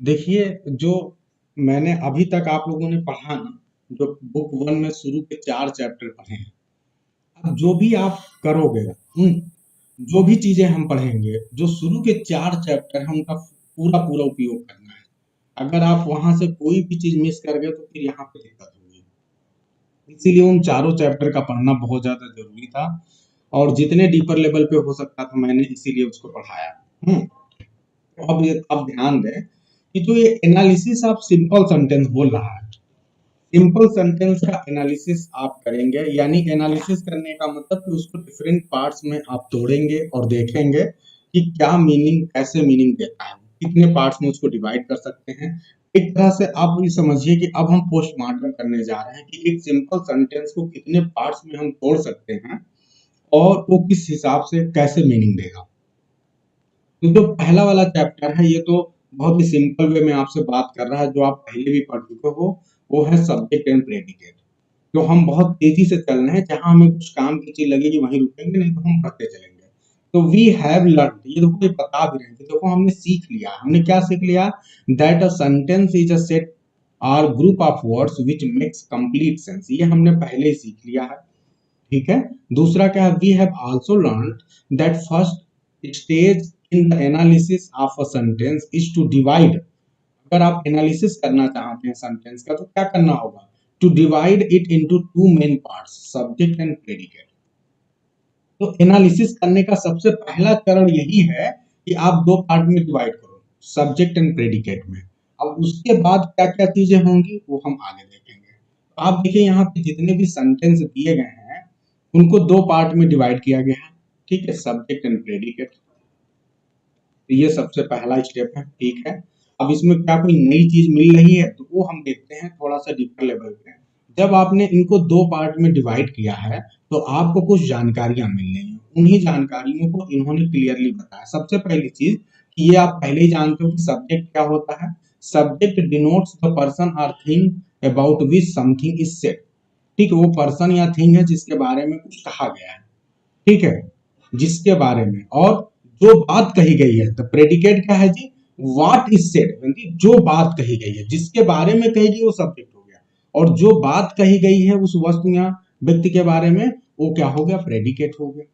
देखिए, जो मैंने अभी तक आप लोगों ने पढ़ा ना, जो बुक वन में शुरू के 4 चैप्टर पढ़े हैं, अब जो भी आप करोगे, जो भी चीजें हम पढ़ेंगे, जो शुरू के 4 चैप्टर हैं उनका पूरा पूरा उपयोग करना है। अगर आप वहां से कोई भी चीज मिस कर गए तो फिर यहाँ पे दिक्कत होगी। इसीलिए उन चारों चैप्टर का पढ़ना बहुत ज्यादा जरूरी था, और जितने डीपर लेवल पे हो सकता था मैंने इसीलिए उसको पढ़ाया। हम्म तो अब ध्यान दें कि जो ये एनालिसिस ऑफ सिंपल सेंटेंस बोल रहा है, सिंपल सेंटेंस का एनालिसिस आप करेंगे, यानी एनालिसिस करने का मतलब कि उसको डिफरेंट पार्ट्स में आप तोड़ेंगे और देखेंगे कि क्या मीनिंग, कैसे मीनिंग देता है, कितने पार्ट्स में उसको डिवाइड कर सकते हैं। एक तरह से आप ये समझिए कि अब हम पोस्टमार्टम करने जा रहे हैं कि एक सिंपल सेंटेंस को कितने पार्ट्स में हम तोड़ सकते हैं और वो किस हिसाब से कैसे मीनिंग देगा। तो जो पहला वाला चैप्टर है ये तो बहुत ही सिंपल वे में आपसे बात कर रहा है, जो आप पहले भी पढ़ चुके हो। वो है सब्जेक्ट एंड प्रेडिकेट। तो हम बहुत तेजी से चल रहे हैं, जहां हमें कुछ काम की चीज लगेगी वहीं रुकेंगे, नहीं तो हम पढ़ते चलेंगे। तो वी हैव लर्न, ये देखो ये बता भी रहे हैं कि देखो हमने सीख लिया। हमने क्या सीख लिया? That a sentence is a set or group of words which makes complete sense, ये हमने पहले ही सीख लिया है। ठीक है। दूसरा क्या है? We have also learn that first stage in the analysis of a sentence is to divide. अगर आप एनालिसिस करना चाहते हैं सेंटेंस का तो क्या करना होगा? To divide it into two main parts, subject and predicate. तो एनालिसिस करने का सबसे पहला चरण यही है कि आप दो पार्ट में डिवाइड करो, सब्जेक्ट एंड प्रेडिकेट में। अब उसके बाद क्या क्या चीजें होंगी वो हम आगे देखेंगे। तो आप देखिए यहाँ पे जितने भी सेंटेंस दिए गए हैं उनको दो पार्ट में डिवाइड किया गया है। ठीक है, सब्जेक्ट एंड प्रेडिकेट। तो ये सबसे पहला स्टेप है। ठीक है। अब इसमें क्या कोई नई चीज मिल रही है तो वो हम देखते हैं थोड़ा सा डीपर लेवल पे। जब आपने इनको दो पार्ट में डिवाइड किया है तो आपको कुछ जानकारियां मिल रही हैं। उन्हीं जानकारियों को इन्होंने क्लियरली बताया। सबसे पहली चीज कि ये आप पहले ही जानते हो कि सब्जेक्ट क्या होता है। सब्जेक्ट डिनोट्स द पर्सन और thing about which something is said. ठीक है, वो पर्सन या थिंग है जिसके बारे में कुछ कहा गया है। ठीक है, जिसके बारे में, और जो बात कही गई है। तो प्रेडिकेट क्या है जी? व्हाट इज सेड, जो बात कही गई है, जिसके बारे में कही गई वो सब्जेक्ट हो गया। और जो बात कही गई है उस वस्तु या व्यक्ति के बारे में, वो क्या हो गया? प्रेडिकेट हो गया।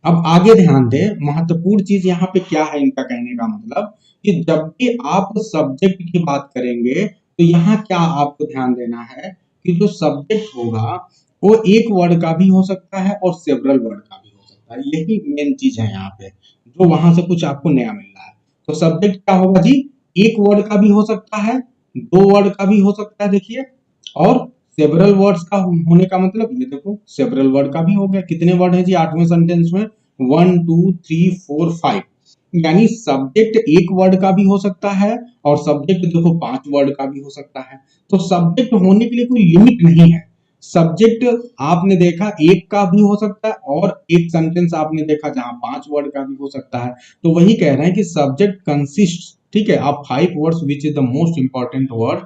अब आगे ध्यान दें, महत्वपूर्ण चीज यहाँ पे क्या है इनका कहने का मतलब कि जब भी आप सब्जेक्ट की बात करेंगे तो यहाँ क्या आपको ध्यान देना है कि जो सब्जेक्ट होगा वो एक वर्ड का भी हो सकता है और सेवरल वर्ड का भी हो सकता है। यही मेन चीज है यहाँ पे, जो वहां से कुछ आपको नया मिल रहा है। तो सब्जेक्ट क्या होगा जी? एक वर्ड का भी हो सकता है, दो वर्ड का भी हो सकता है, देखिए। और सेवरल वर्ड्स का होने का मतलब ये देखो, सेवरल वर्ड का भी हो गया। कितने वर्ड है जी आठवें सेंटेंस में? 1 2 3 4 5। यानी सब्जेक्ट एक वर्ड का भी हो सकता है और सब्जेक्ट देखो 5 वर्ड का भी हो सकता है। तो सब्जेक्ट होने के लिए कोई लिमिट नहीं है। सब्जेक्ट आपने देखा एक का भी हो सकता है, और एक सेंटेंस आपने देखा जहां 5 वर्ड का भी हो सकता है। तो वही कह रहे हैं कि सब्जेक्ट कंसिस्ट, ठीक है, अब 5 words which is the most important word.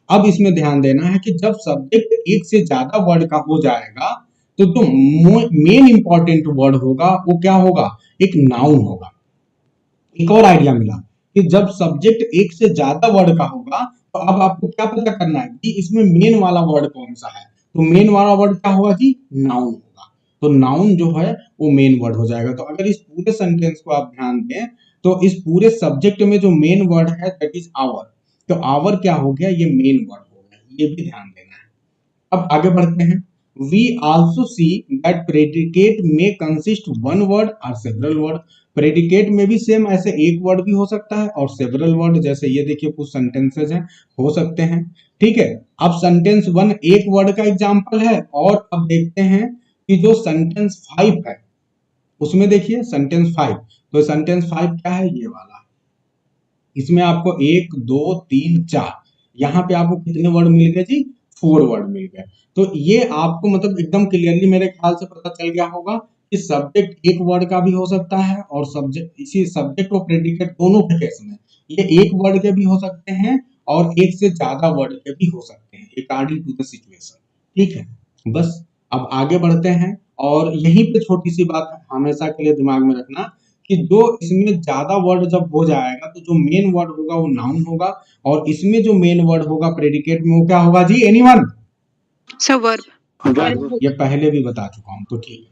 अब इसमें ध्यान देना है कि जब सब्जेक्ट एक से ज्यादा वर्ड का हो जाएगा तो जो मेन इंपॉर्टेंट वर्ड होगा वो क्या होगा? एक नाउन होगा। एक और आइडिया मिला कि जब सब्जेक्ट एक से ज्यादा वर्ड का होगा तो अब आपको क्या पता करना है कि इसमें मेन वाला वर्ड कौन सा है। तो मेन वाला वर्ड क्या होगा जी? नाउन होगा। तो नाउन जो है वो मेन वर्ड हो जाएगा। तो अगर इस पूरे सेंटेंस को आप ध्यान दें तो इस पूरे सब्जेक्ट में जो मेन वर्ड है दैट इज आवर। तो आवर क्या हो गया? ये मेन वर्ड हो गया। ये भी ध्यान देना है। अब आगे बढ़ते हैं। We also see that predicate may consist one word और सेवरल वर्ड। प्रेडिकेट में भी सेम ऐसे एक वर्ड भी हो सकता है और सेवरल वर्ड, जैसे ये देखिए कुछ सेंटेंसेस हैं, हो सकते हैं। ठीक है। अब सेंटेंस वन एक वर्ड का एग्जांपल है, और अब देखते हैं कि जो सेंटेंस फाइव है उसमें देखिए सेंटेंस फाइव। तो सेंटेंस फाइव क्या है? ये वाला। इसमें आपको एक दो तीन चार, यहाँ पे आपको कितने वर्ड मिल गए जी? 4 वर्ड मिल गए। तो ये आपको मतलब एकदम क्लियरली मेरे ख्याल से पता चल गया होगा कि सब्जेक्ट एक वर्ड का भी हो सकता है, और सब्जेक्ट, इसी सब्जेक्ट और प्रेडिकेट दोनों के केस में ये एक वर्ड के भी हो सकते हैं और एक से ज्यादा वर्ड के भी हो सकते हैं, अकॉर्डिंग टू द सिचुएशन। ठीक है। बस अब आगे बढ़ते हैं, और यहीं पे छोटी सी बात हमेशा के लिए दिमाग में रखना कि जो इसमें ज्यादा वर्ड जब हो जाएगा तो जो मेन वर्ड होगा वो नाउन होगा, और इसमें जो मेन वर्ड होगा प्रेडिकेट में वो क्या होगा जी, एनीवन? Sir verb. ये पहले भी बता चुका हूं, तो ठीक है।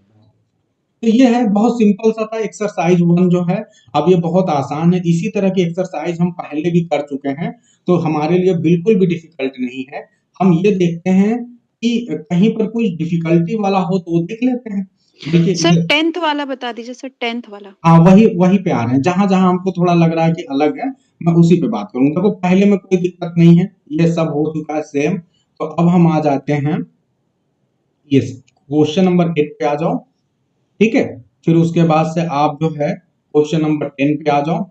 तो ये है, बहुत सिंपल सा था एक्सरसाइज 1 जो है। अब ये बहुत आसान है, इसी तरह की एक्सरसाइज हम पहले भी कर चुके हैं, तो हमारे लिए बिल्कुल भी डिफिकल्ट नहीं है। हम ये देखते हैं कि कहीं पर कोई डिफिकल्टी वाला हो तो वो देख लेते हैं। देखिए सर 10th वाला बता दीजिए सर, 10th वाला। हाँ, वही पे आ रहे हैं, जहां जहां हमको थोड़ा लग रहा है कि अलग है, मैं उसी पे बात करूंगा। देखो पहले में कोई दिक्कत नहीं है, ये सब हो चुका है सेम। तो अब हम आ जाते हैं ये क्वेश्चन नंबर 8 पे आ जाओ, ठीक है। फिर उसके बाद से आप जो है क्वेश्चन नंबर 10 पे आ जाओ,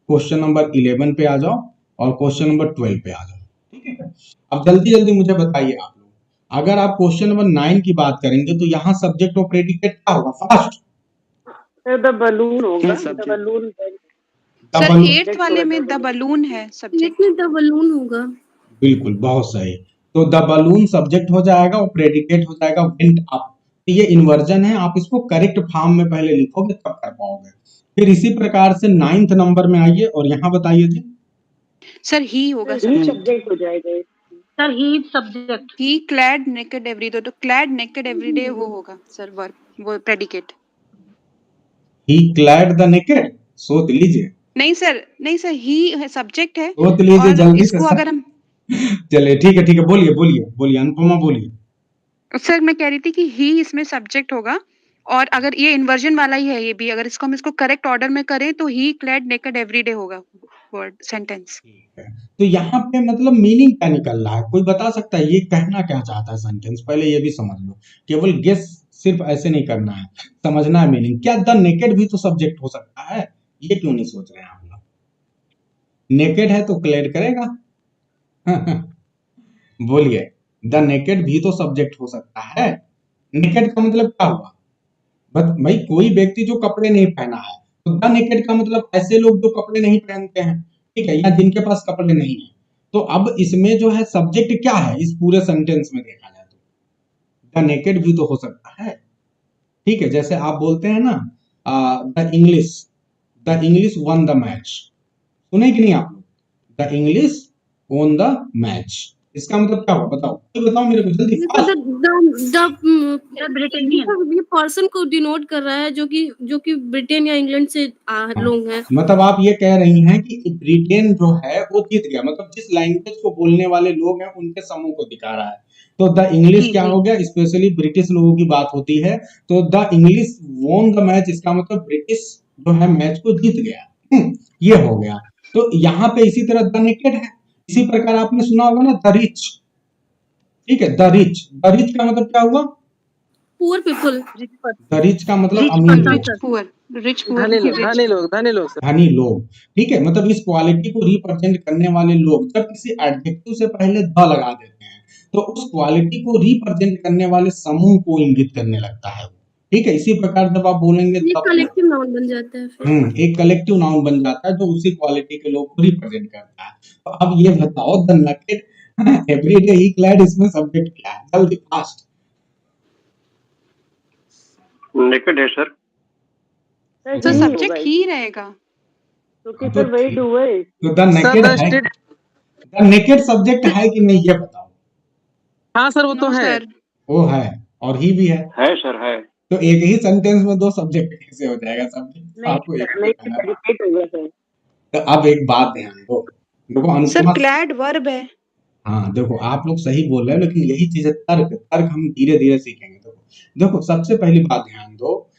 क्वेश्चन नंबर 11 पे आ जाओ, और क्वेश्चन नंबर 12 पे आ जाओ, ठीक है। अब जल्दी जल्दी मुझे बताइए आप लोग, अगर आप क्वेश्चन नंबर 9 की बात करेंगे तो यहाँ सब्जेक्ट और प्रेडिकेट क्या होगा? फास्ट द बलून होगा, द बलून। सर 8th वाले में द बलून है सब्जेक्ट। द बलून होगा। बिल्कुल, बहुत सही। तो द बलून सब्जेक्ट हो जाएगा और प्रेडिकेट हो जाएगा वेंट अप। ये इन्वर्जन है, आप इसको करेक्ट फॉर्म में पहले लिखोगे तब कर पाओगे। फिर इसी प्रकार से 9th नंबर में आइए और यहाँ बताइए जी। सर ही होगा सब्जेक्ट हो जाएगा सर ही सब्जेक्ट। ही क्लैड नेकेड एवरी डे, तो क्लैड नेकेड एवरी डे वो होगा सर वर्ब, वो predicate. He clad the naked, सोच लीजिए। नहीं सर ही है सब्जेक्ट है, सोच लीजिए और जल्दी इसको से अगर हम चलिए ठीक है, बोलिए बोलिए बोलिए, अनुपमा बोलिए। सर मैं कह रही थी कि ही इसमें सब्जेक्ट होगा, और अगर ये इन्वर्जन वाला ही है ये भी, अगर इसको हम इसको करेक्ट ऑर्डर में करें तो ही क्लैड नेकेड एवरी डे होगा वर्ड सेंटेंस। तो यहाँ पे मतलब मीनिंग क्या निकल रहा है, कोई बता सकता है ये कहना क्या चाहता है सेंटेंस? पहले ये भी समझ लो, केवल गेस सिर्फ ऐसे नहीं करना है, समझना है मीनिंग। क्या द नेकेड भी तो सब्जेक्ट हो सकता है? ये क्यों नहीं सोच रहे हैं आप लोग? नेकेड है तो क्लेड करेगा। बोलिए, द नेकेड भी तो सब्जेक्ट हो सकता है। नेकेड का मतलब क्या हुआ? बट भाई कोई व्यक्ति जो कपड़े नहीं पहना है, तो द नेकेड का मतलब ऐसे लोग जो कपड़े नहीं पहनते हैं, ठीक है, या जिनके पास कपड़े नहीं है। तो अब इसमें जो है सब्जेक्ट क्या है इस पूरे सेंटेंस में देखा जाए तो द नेकेड भी तो हो सकता है, ठीक है। जैसे आप बोलते हैं ना, the English one the match, सुने कि नहीं आप लोग? The English won the match, इसका मतलब क्या हुआ बताओ, बताओ मेरे को जल्दी। ये पर्सन को डिनोट कर रहा है जो कि ब्रिटेन या इंग्लैंड से लोग हैं। मतलब आप ये कह रही हैं कि ब्रिटेन जो है वो जीत गया, मतलब जिस लैंग्वेज को बोलने वाले लोग हैं उनके समूह को दिखा रहा है। तो द इंग्लिश क्या हो गया? स्पेशली ब्रिटिश लोगों की बात होती है, तो the English won the match, इसका मतलब ब्रिटिश जो है मैच को जीत गया। ये हो गया। तो यहाँ पे इसी तरह द नेकेड है। इसी प्रकार आपने सुना होगा ना द रिच, ठीक है, द रिच का मतलब क्या हुआ? Poor people. द रिच का मतलब अमीर लोग, धनी लोग, ठीक है। मतलब इस क्वालिटी को रिप्रेजेंट करने वाले लोग जब किसी एडजेक्टिव से पहले द लगा देते हैं तो उस क्वालिटी को रिप्रेजेंट करने वाले समूह को इंगित करने लगता है, ठीक है। इसी प्रकार जब आप बोलेंगे एक कलेक्टिव नाउन बन जाता है फिर। एक कलेक्टिव नाउन बन जाता है जो उसी क्वालिटी के लोग को रिप्रेजेंट करता है। तो अब ये बताओ the naked everyday he clad, इसमें सब्जेक्ट क्या है? जल्दी फास्ट। नेकेड है सर। तो सब्जेक्ट ही रहेगा, तो किधर वही डू है। तो द नेकेड है, द नेकेड सब्जेक्ट है कि नहीं ये बताओ। हाँ सर वो तो है, वो है और ही भी है सर है। तो एक ही सेंटेंस में दो सब्जेक्ट कैसे हो जाएगा? सब्जेक्ट आपको एक होगा सर। तो अब एक बात ध्यान दो, देखो अनुपमा सर क्लैड वर्ब है। हाँ देखो आप लोग सही बोल रहे हो, लेकिन यही चीज है तर्क हम धीरे धीरे सीखेंगे। देखो सबसे पहली बात ध्यान दो,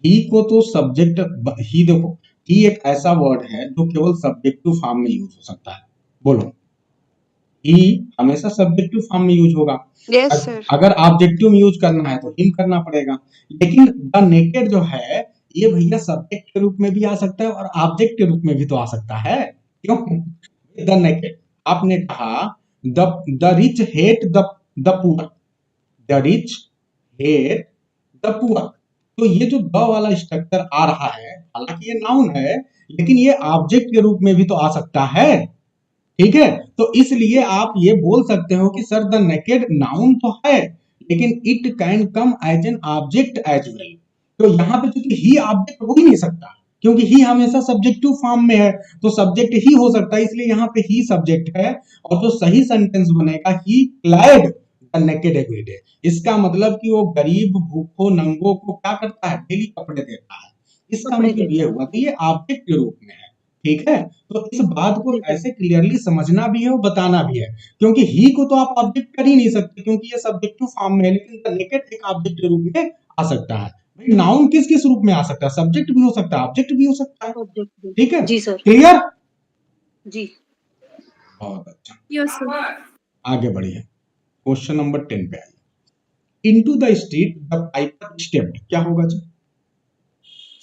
ही को तो सब्जेक्ट ही, देखो ही एक ऐसा वर्ड है जो केवल सब्जेक्टिव फॉर्म में यूज हो सकता है। बोलो, ही हमेशा सब्जेक्टिव फॉर्म में यूज होगा। yes, sir. अगर ऑब्जेक्टिव में यूज करना है तो हिम करना पड़ेगा। लेकिन द नेकेड जो है ये भैया सब्जेक्ट के रूप में भी आ सकता है और ऑब्जेक्ट के रूप में भी तो आ सकता है। क्यों? द नेकेड, आपने कहा the rich hate the poor, the rich hate the poor. तो ये जो द वाला स्ट्रक्चर आ रहा है, हालांकि ये नाउन है लेकिन ये ऑब्जेक्ट के रूप में भी तो आ सकता है, ठीक है। तो इसलिए आप ये बोल सकते हो कि सर द नेकेड नाउन तो है लेकिन it can come as an object as well. तो यहाँ पे चूंकि ही ऑब्जेक्ट हो ही नहीं सकता, क्योंकि ही हमेशा सब्जेक्टिव फॉर्म में है, तो सब्जेक्ट ही हो सकता है, इसलिए यहाँ पे ही सब्जेक्ट है। और जो सही सेंटेंस बनेगा, ही क्लाइड द नेकेड एवरीडे, इसका मतलब कि वो गरीब भूखों नंगों को क्या करता है, डेली कपड़े देता है। इसका मतलब ये हुआ कि ये ऑब्जेक्ट के रूप में है, ठीक है। तो इस बात को ऐसे क्लियरली समझना भी है और बताना भी है, क्योंकि ही को तो आप ऑब्जेक्ट कर ही नहीं सकते, क्योंकि ये सब्जेक्टिव फॉर्म में है, लेकिन द नेकेड एक ऑब्जेक्ट के रूप में आ सकता है। भाई नाउन किस किस रूप में आ सकता है, सब्जेक्ट भी हो सकता है, ऑब्जेक्ट भी हो सकता है, ठीक है जी सर। क्लियर। जी बहुत अच्छा, यस सर। आगे बढ़िए, क्वेश्चन नंबर 10 पे आइए। Into the street the Piper stepped, क्या होगा जी?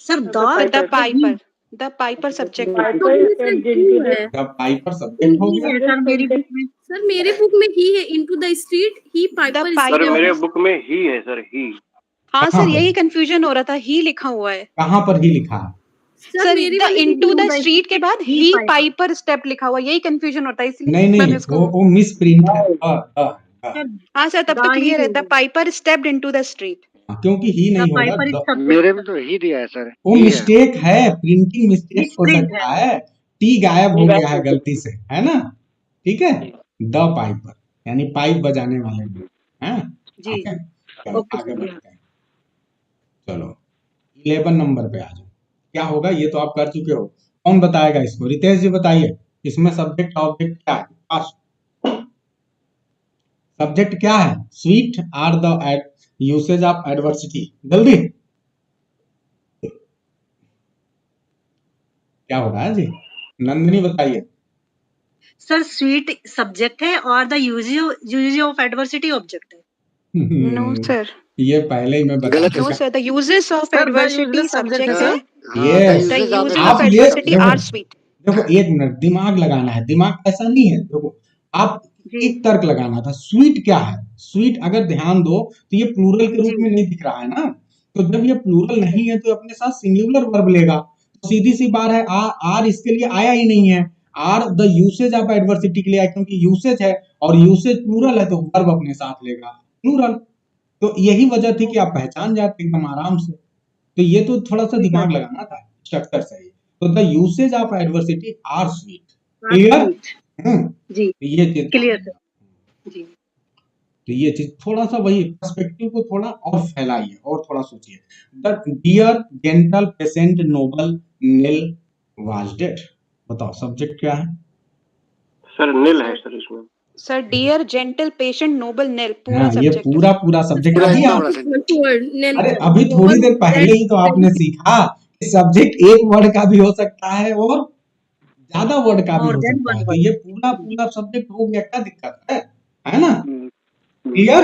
सर द पाइपर सब्जेक्ट है। Piper stepped into the the Piper subject हो गया, सर मेरी बुक में, सर मेरे बुक में ही है, into the street he Piper sir मेरे बुक में ही है सर, ही। हाँ कहाँ सर, पर? यही कंफ्यूजन हो रहा था, ही लिखा हुआ है कहाँ पर ही लिखा है? सर। मेरी द वाली इनटू द बुक में स्ट्रीट के बाद ही पाइपर स्टेप लिखा हुआ है, यही कंफ्यूजन होता है, इसलिए नहीं मैंने नहीं, उसको वो मिस प्रिंट है। हाँ सर, तब तो क्लियर है, the Piper stepped into the street. क्योंकि ही नहीं होगा, मेरे में तो ही दिया है सर, वो ही है। मिस्टेक है, प्रिंटिंग मिस्टेक हो सकता है, टी गायब हो गया है गलती से, है ना, ठीक है। द पाइपर यानी पाइप बजाने वाले में, हैं? जी। ठीक है, चलो आगे बढ़ते हैं। चलो 11 नंबर पे आ जाओ, क्या होगा, ये तो आप कर चुके हो, कौन बताएगा इसको? रितेश जी बताइए, इसमें सब्जेक्ट ऑब्जेक्ट क्या है? सब्जेक्ट क्या है? Sweet are the usage of adversity, जल्दी क्या हो रहा है जी? नंदिनी बताइए। सर स्वीट सब्जेक्ट है और the usage of adversity object है। नो सर, ये पहले ही मैं बता गलत है नो चुका। Sir, the uses of Sir, the adversity useless subject subject है, है, Yes. द यूजेस आप ऑफ ये एडवर्सिटी देखो, आर स्वीट। देखो एक मिनट, दिमाग लगाना है, दिमाग ऐसा नहीं है, देखो आप एक तर्क लगाना था, स्वीट क्या है? स्वीट अगर ध्यान दो तो ये प्लूरल के रूप में नहीं दिख रहा है ना, तो जब ये प्लूरल नहीं है तो अपने साथ सिंगुलर वर्ब लेगा, तो सीधी सी बात है, आर इसके लिए आया ही नहीं है, are the usage of adversity के लिए आया, क्योंकि यूसेज है और यूसेज प्लूरल है तो वर्ब अपने साथ लेगा प्लूरल। तो यही वजह थी कि आप पहचान जाते एकदम आराम से, तो ये तो थोड़ा सा दिमाग लगाना था, स्ट्रक्चर सही। तो the usage of adversity are sweet, clear? जी तो ये चीज क्लियर सर। जी तो ये चीज थोड़ा सा वही पर्सपेक्टिव को थोड़ा और फैलाइए और थोड़ा सोचिए। The dear gentle patient noble Neil was dead, बताओ सब्जेक्ट क्या है? सर नील है सर इसमें। Sir dear gentle patient noble Nell, पूरा हाँ, ये सब्जेक्ट है। पूरा सब्जेक्ट पूरा अभी इतना आप, बड़ा sentence। अरे अभी थोड़ी देर पहले ही तो आपने सीखा कि सब्जेक्ट एक वर्ड का भी हो सकता है और ज्यादा वर्ड का भी हो सकता है, तो ये पूरा सब्जेक्ट हो गया, क्या दिक्कत है ना, क्लियर?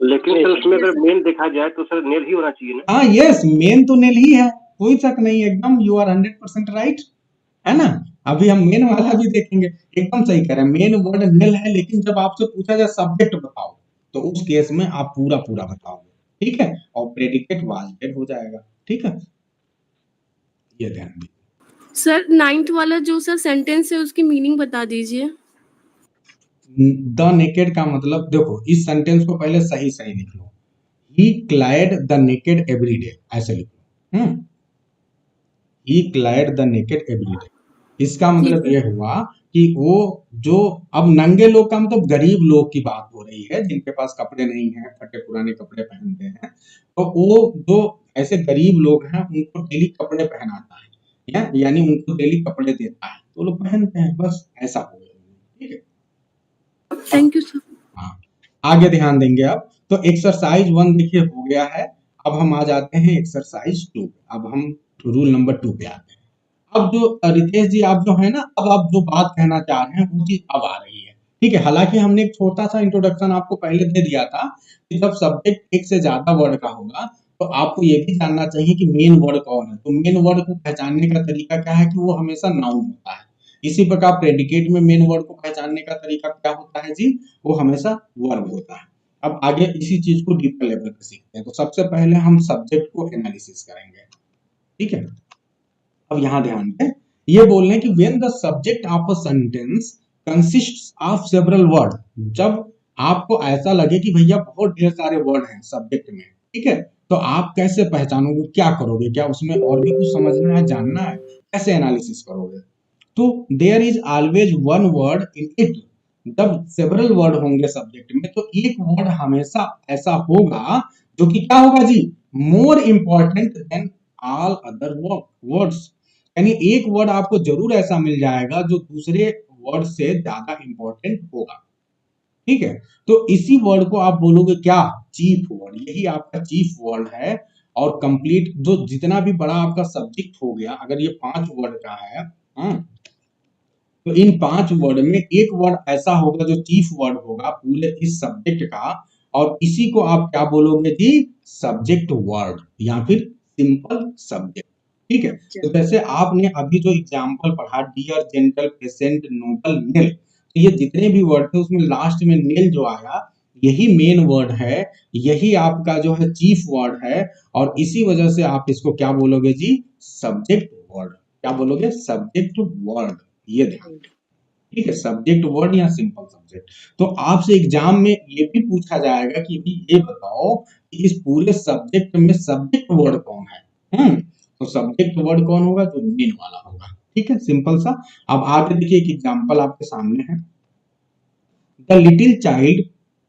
लेकिन सर उसमें अगर मेन देखा जाए तो सर नील ही होना चाहिए ना। हाँ यस, मेन तो नील ही है, कोई शक नहीं, एकदम यू आर 100% राइट, है ना। अभी हम मेन वाला भी देखेंगे, एकदम सही कह रहे हैं, मेन वर्ड नील है, लेकिन जब आपसे पूछा जाए सब्जेक्ट बताओ तो उस केस में आप पूरा बताओगे, ठीक है, और प्रेडिकेट वाज डेड हो जाएगा, ठीक है, ये ध्यान दीजिए। सर 9th वाला जो सर सेंटेंस है उसकी मीनिंग बता दीजिए। द नेकेड का मतलब देखो, इस सेंटेंस को पहले सही लिख लो, he clothed the naked every day, ऐसे लिख लो, he clothed the naked every day, इसका मतलब ये हुआ कि वो जो अब नंगे लोग का मतलब गरीब लोग की बात हो रही है, जिनके पास कपड़े नहीं है, फटे पुराने कपड़े पहनते हैं, तो वो जो ऐसे गरीब लोग हैं उनको डेली कपड़े पहनाता है, यानी उनको डेली कपड़े देता है, तो लोग पहनते हैं, बस ऐसा हो गया, ठीक है। Thank you sir. हाँ, आगे ध्यान देंगे अब, तो एक्सरसाइज 1 देखिए हो गया है, अब हम आ जाते हैं एक्सरसाइज 2 पे, अब हम रूल नंबर 2 पे आते हैं। अब जो रितेश जी आप जो है ना, अब आप जो बात कहना चाह रहे हैं वो चीज अब आ रही है, ठीक है। हालांकि हमने एक छोटा सा इंट्रोडक्शन आपको पहले दे दिया था कि जब सब्जेक्ट एक से ज्यादा वर्ड का होगा तो आपको ये भी जानना चाहिए कि मेन वर्ड कौन है, तो मेन वर्ड को पहचानने का तरीका क्या है कि वो हमेशा नाउन होता है। इसी प्रकार प्रेडिकेट में मेन वर्ड को पहचानने का तरीका क्या होता है जी, वो हमेशा वर्ब होता है। अब आगे इसी चीज को डीपर लेवल पे सीखते हैं, तो सबसे पहले हम सब्जेक्ट को एनालिसिस करेंगे, ठीक है। अब यहाँ ध्यान दें, ये बोल रहे हैं कि when the subject of a sentence consists of several word, जब आपको ऐसा लगे कि भैया बहुत ढेर सारे वर्ड हैं सब्जेक्ट में, ठीक है। तो आप कैसे पहचानोगे, क्या करोगे, क्या उसमें और भी कुछ समझना है, जानना है, कैसे एनालिसिस करोगे? तो there is always one word in it, जब सेवरल वर्ड होंगे सब्जेक्ट में तो एक वर्ड हमेशा ऐसा होगा जो कि क्या होगा जी, more important than all other words. यानी एक वर्ड आपको जरूर ऐसा मिल जाएगा जो दूसरे वर्ड से ज्यादा इंपॉर्टेंट होगा, ठीक है। तो इसी वर्ड को आप बोलोगे क्या, चीफ वर्ड। यही आपका चीफ वर्ड है। और कंप्लीट जो जितना भी बड़ा आपका सब्जेक्ट हो गया, अगर ये 5 वर्ड का है, तो इन 5 वर्ड में एक वर्ड ऐसा होगा जो चीफ वर्ड होगा पूरे इस सब्जेक्ट का, और इसी को आप क्या बोलोगे जी, सब्जेक्ट वर्ड या फिर सिंपल सब्जेक्ट, ठीक है। तो जैसे आपने अभी जो एग्जांपल पढ़ा, dear, gentle, patient, noble, Nell, तो ये जितने भी वर्ड थे उसमें लास्ट में नेल जो आया यही मेन वर्ड है, यही आपका जो है चीफ वर्ड है, और इसी वजह से आप इसको क्या बोलोगे जी, सब्जेक्ट वर्ड। क्या बोलोगे, सब्जेक्ट वर्ड। ये ध्यान, ठीक है, सब्जेक्ट वर्ड या सिंपल सब्जेक्ट। तो आपसे एग्जाम में ये भी पूछा जाएगा कि ये बताओ कि इस पूरे सब्जेक्ट में सब्जेक्ट वर्ड कौन है। तो सब्जेक्ट वर्ड कौन होगा, जो मेन वाला होगा, ठीक है, सिंपल सा। अब आगे देखिए एक एग्जांपल आपके सामने है, the little child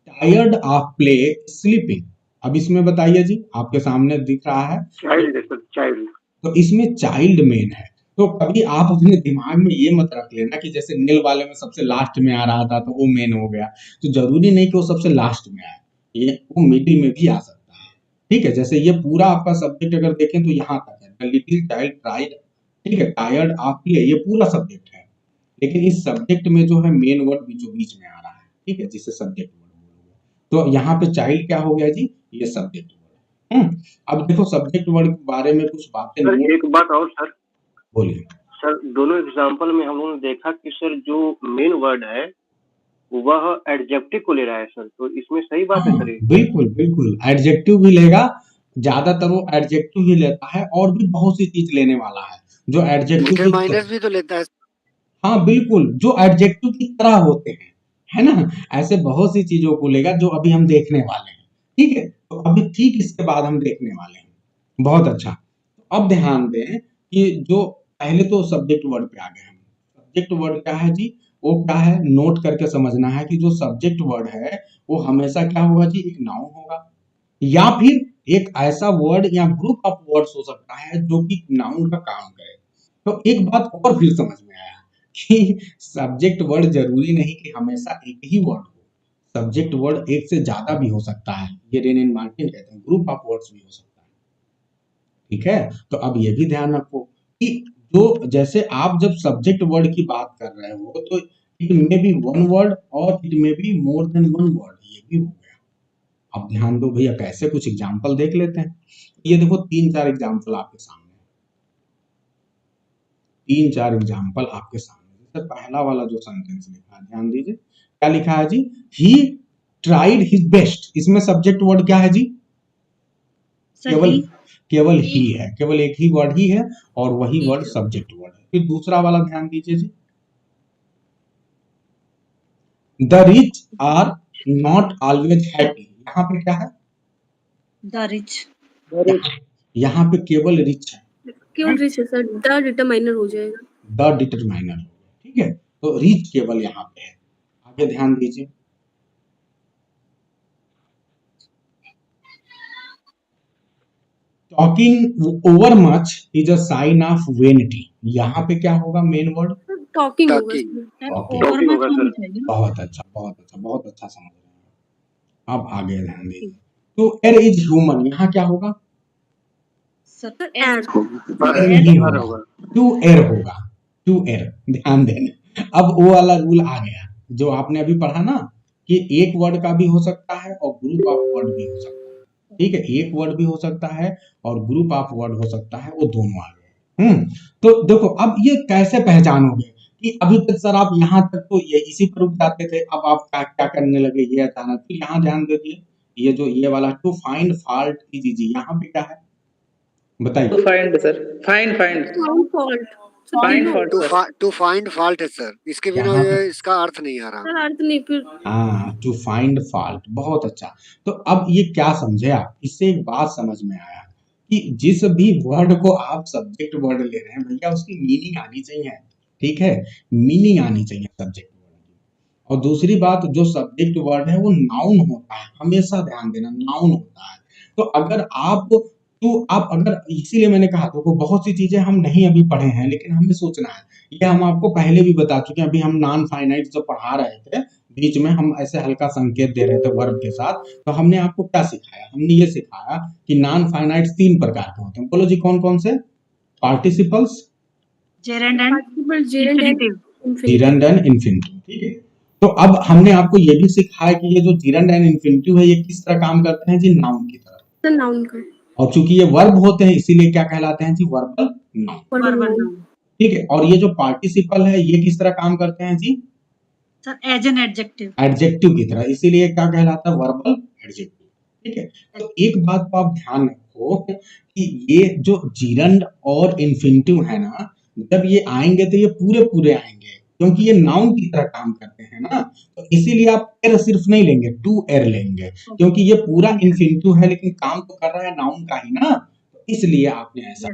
tired of play sleeping. अब इसमें बताइए जी, आपके सामने दिख रहा है चाइल्ड, तो इसमें चाइल्ड मेन है। तो कभी आप अपने दिमाग में ये मत रख लेना कि जैसे नील वाले में सबसे लास्ट में आ रहा था तो वो मेन हो गया, तो जरूरी नहीं कि वो सबसे लास्ट में आए, ये वो मिडिल में भी आ सकता है, ठीक है। जैसे ये पूरा आपका सब्जेक्ट अगर देखें तो यहाँ तक है, द लिटिल चाइल्ड ट्राइड, ठीक है, टायर्ड ऑफ प्ले, ये पूरा सब्जेक्ट है, लेकिन इस सब्जेक्ट में जो है मेन वर्ड बीचों बीच में आ रहा है, ठीक है, जिसे सब्जेक्ट वर्ड बोलोगे। तो यहाँ पे चाइल्ड क्या हो गया जी, ये सब्जेक्ट वर्ड। अब देखो सब्जेक्ट वर्ड के बारे में कुछ बातें, एक बात और सर, बोलिए सर। दोनों एग्जांपल में हम लोगों ने देखा कि सर जो मेन वर्ड है वह एडजेक्टिव को ले रहा है सर, तो इसमें सही बात है सर? बिल्कुल बिल्कुल, एडजेक्टिव भी लेगा, ज्यादातर वो एडजेक्टिव ही लेता है, और भी बहुत सी चीज लेने वाला है जो एडजेक्टिव डिटरमाइनर भी तो लेता है। हाँ बिल्कुल, जो एडजेक्टिव की तरह होते हैं, है ना, ऐसे बहुत सी चीजों को लेगा जो अभी हम देखने वाले हैं, ठीक है। तो अभी ठीक इसके बाद हम देखने वाले हैं, बहुत अच्छा। अब ध्यान दें कि जो पहले तो सब्जेक्ट वर्ड पे आ गए हम। सब्जेक्ट वर्ड क्या है जी, वो क्या है, नोट करके समझना है कि जो सब्जेक्ट वर्ड है वो हमेशा क्या होगा जी, एक नाउन होगा, या फिर एक ऐसा वर्ड या ग्रुप ऑफ वर्ड्स हो सकता है जो कि नाउन का काम करे। तो एक बात और फिर समझ में आया कि सब्जेक्ट वर्ड जरूरी नहीं कि हमेशा एक ही वर्ड हो, सब्जेक्ट वर्ड एक से ज्यादा भी हो सकता है, ये रेन मार्टिन कहते हैं, ग्रुप ऑफ वर्ड्स भी हो सकता है, ठीक है। तो अब ये भी ध्यान रखो कि जो जैसे आप जब सब्जेक्ट वर्ड की बात कर रहे हो तो it may be one word और it may be more than one word, ये भी हो गया। अब ध्यान दो भैया, कैसे कुछ एग्जांपल देख लेते हैं। ये देखो 3-4 एग्जांपल आपके सामने, 3-4 एग्जांपल आपके सामने। जैसे पहला वाला जो सेंटेंस लिखा है, ध्यान दीजिए क्या लिखा है जी, ही ट्राइड हिज बेस्ट। इसमें सब्जेक्ट वर्ड क्या है जी, केवल ही है, केवल एक ही वर्ड ही है और वही वर्ड सब्जेक्ट वर्ड है। फिर दूसरा वाला ध्यान दीजिए जी, the rich are not always happy. यहाँ पे क्या है, द रिच, यहाँ पे केवल रिच है, केवल रिच है सर, द डिटरमाइनर हो जाएगा, द डिटरमाइनर, ठीक है। तो रिच केवल यहाँ पे है। आगे ध्यान दीजिए, talking over much is a sign of vanity. यहाँ पे क्या होगा, मेन वर्ड टॉकिंग होगा टॉकिंग। सर। ओवर मच होनी चाहिए। बहुत अच्छा, बहुत अच्छा, बहुत अच्छा समझ रहे हैं। अब आगे ध्यान दीजिए, तो एर इज ह्यूमन, यहाँ क्या होगा, सर एयर नहीं होगा, टू एर होगा, टू एर, ध्यान देना। अब वो वाला रूल आ गया जो आपने अभी पढ़ा ना कि एक वर्ड का भी हो सकता है और ग्रुप ऑफ वर्ड भी हो सकता है, ठीक है, एक वर्ड भी हो सकता है और ग्रुप ऑफ वर्ड हो सकता है, वो दोनों आ गए। तो देखो अब ये कैसे पहचानोगे कि अभी तक सर आप यहाँ तक तो ये इसी पर रुक जाते थे, अब आप क्या करने लगे ये अचानक। फिर यहाँ ध्यान दीजिए, ये जो ये वाला to find fault is easy, यहाँ पे क्या है बताइए, find sir, find found fault, Find तीनों fault, sir. To find fault है सर, इसके बिना यहाँ पे ये इसका अर्थ नहीं आ रहा। सर अर्थ नहीं फिर हाँ, टू फाइंड फॉल्ट, बहुत अच्छा। तो अब ये क्या समझे आप, इससे एक बात समझ में आया कि जिस भी वर्ड को आप सब्जेक्ट वर्ड ले रहे हैं भैया उसकी मीनिंग आनी चाहिए, ठीक है, मीनिंग आनी चाहिए सब्जेक्ट वर्ड की। और दूसरी बात, जो सब्जेक्ट वर्ड है वो नाउन होता है, हमेशा ध्यान देना, नाउन होता है। तो अगर आप अगर, इसीलिए मैंने कहा देखो बहुत सी चीजें हम नहीं अभी पढ़े हैं लेकिन हमें सोचना है, ये हम आपको पहले भी बता चुके हैं। अभी हम नॉन फाइनाइट जो पढ़ा रहे थे, बीच में हम ऐसे हल्का संकेत दे रहे थे वर्ब के साथ, तो हमने आपको क्या सिखाया, हमने ये सिखाया कि नॉन फाइनाइट 3 प्रकार के होते हैं। बोलो जी कौन कौन से? Participles, gerund and participle gerund and infinitive. Gerund and infinitive, ठीक है। तो अब हमने आपको ये भी सिखाया कि ये जो जीरंड एंड इन्फिनिटिव है ये किस तरह काम करते हैं जी, नाउन की तरह। सर नाउन का और चूंकि ये वर्ब होते हैं इसीलिए क्या कहलाते हैं जी, verbal noun, verbal verbal noun noun. ठीक है। और ये जो पार्टिसिपल है ये किस तरह काम करते हैं जी, serve as an adjective. Adjective की तरह, इसीलिए क्या कहलाता है, वर्बल एडजेक्टिव, ठीक है। तो एक बात को आप ध्यान रखो कि ये जो जीरंड और इन्फिनिटिव है ना, जब ये आएंगे तो ये पूरे पूरे आएंगे क्योंकि ये नाउन की तरह काम करते हैं ना, तो इसीलिए आप एर सिर्फ नहीं लेंगे, टू एर लेंगे, क्योंकि ये पूरा इन्फिनिटिव है लेकिन काम तो कर रहा है नाउन का ही ना, तो इसलिए आपने ऐसा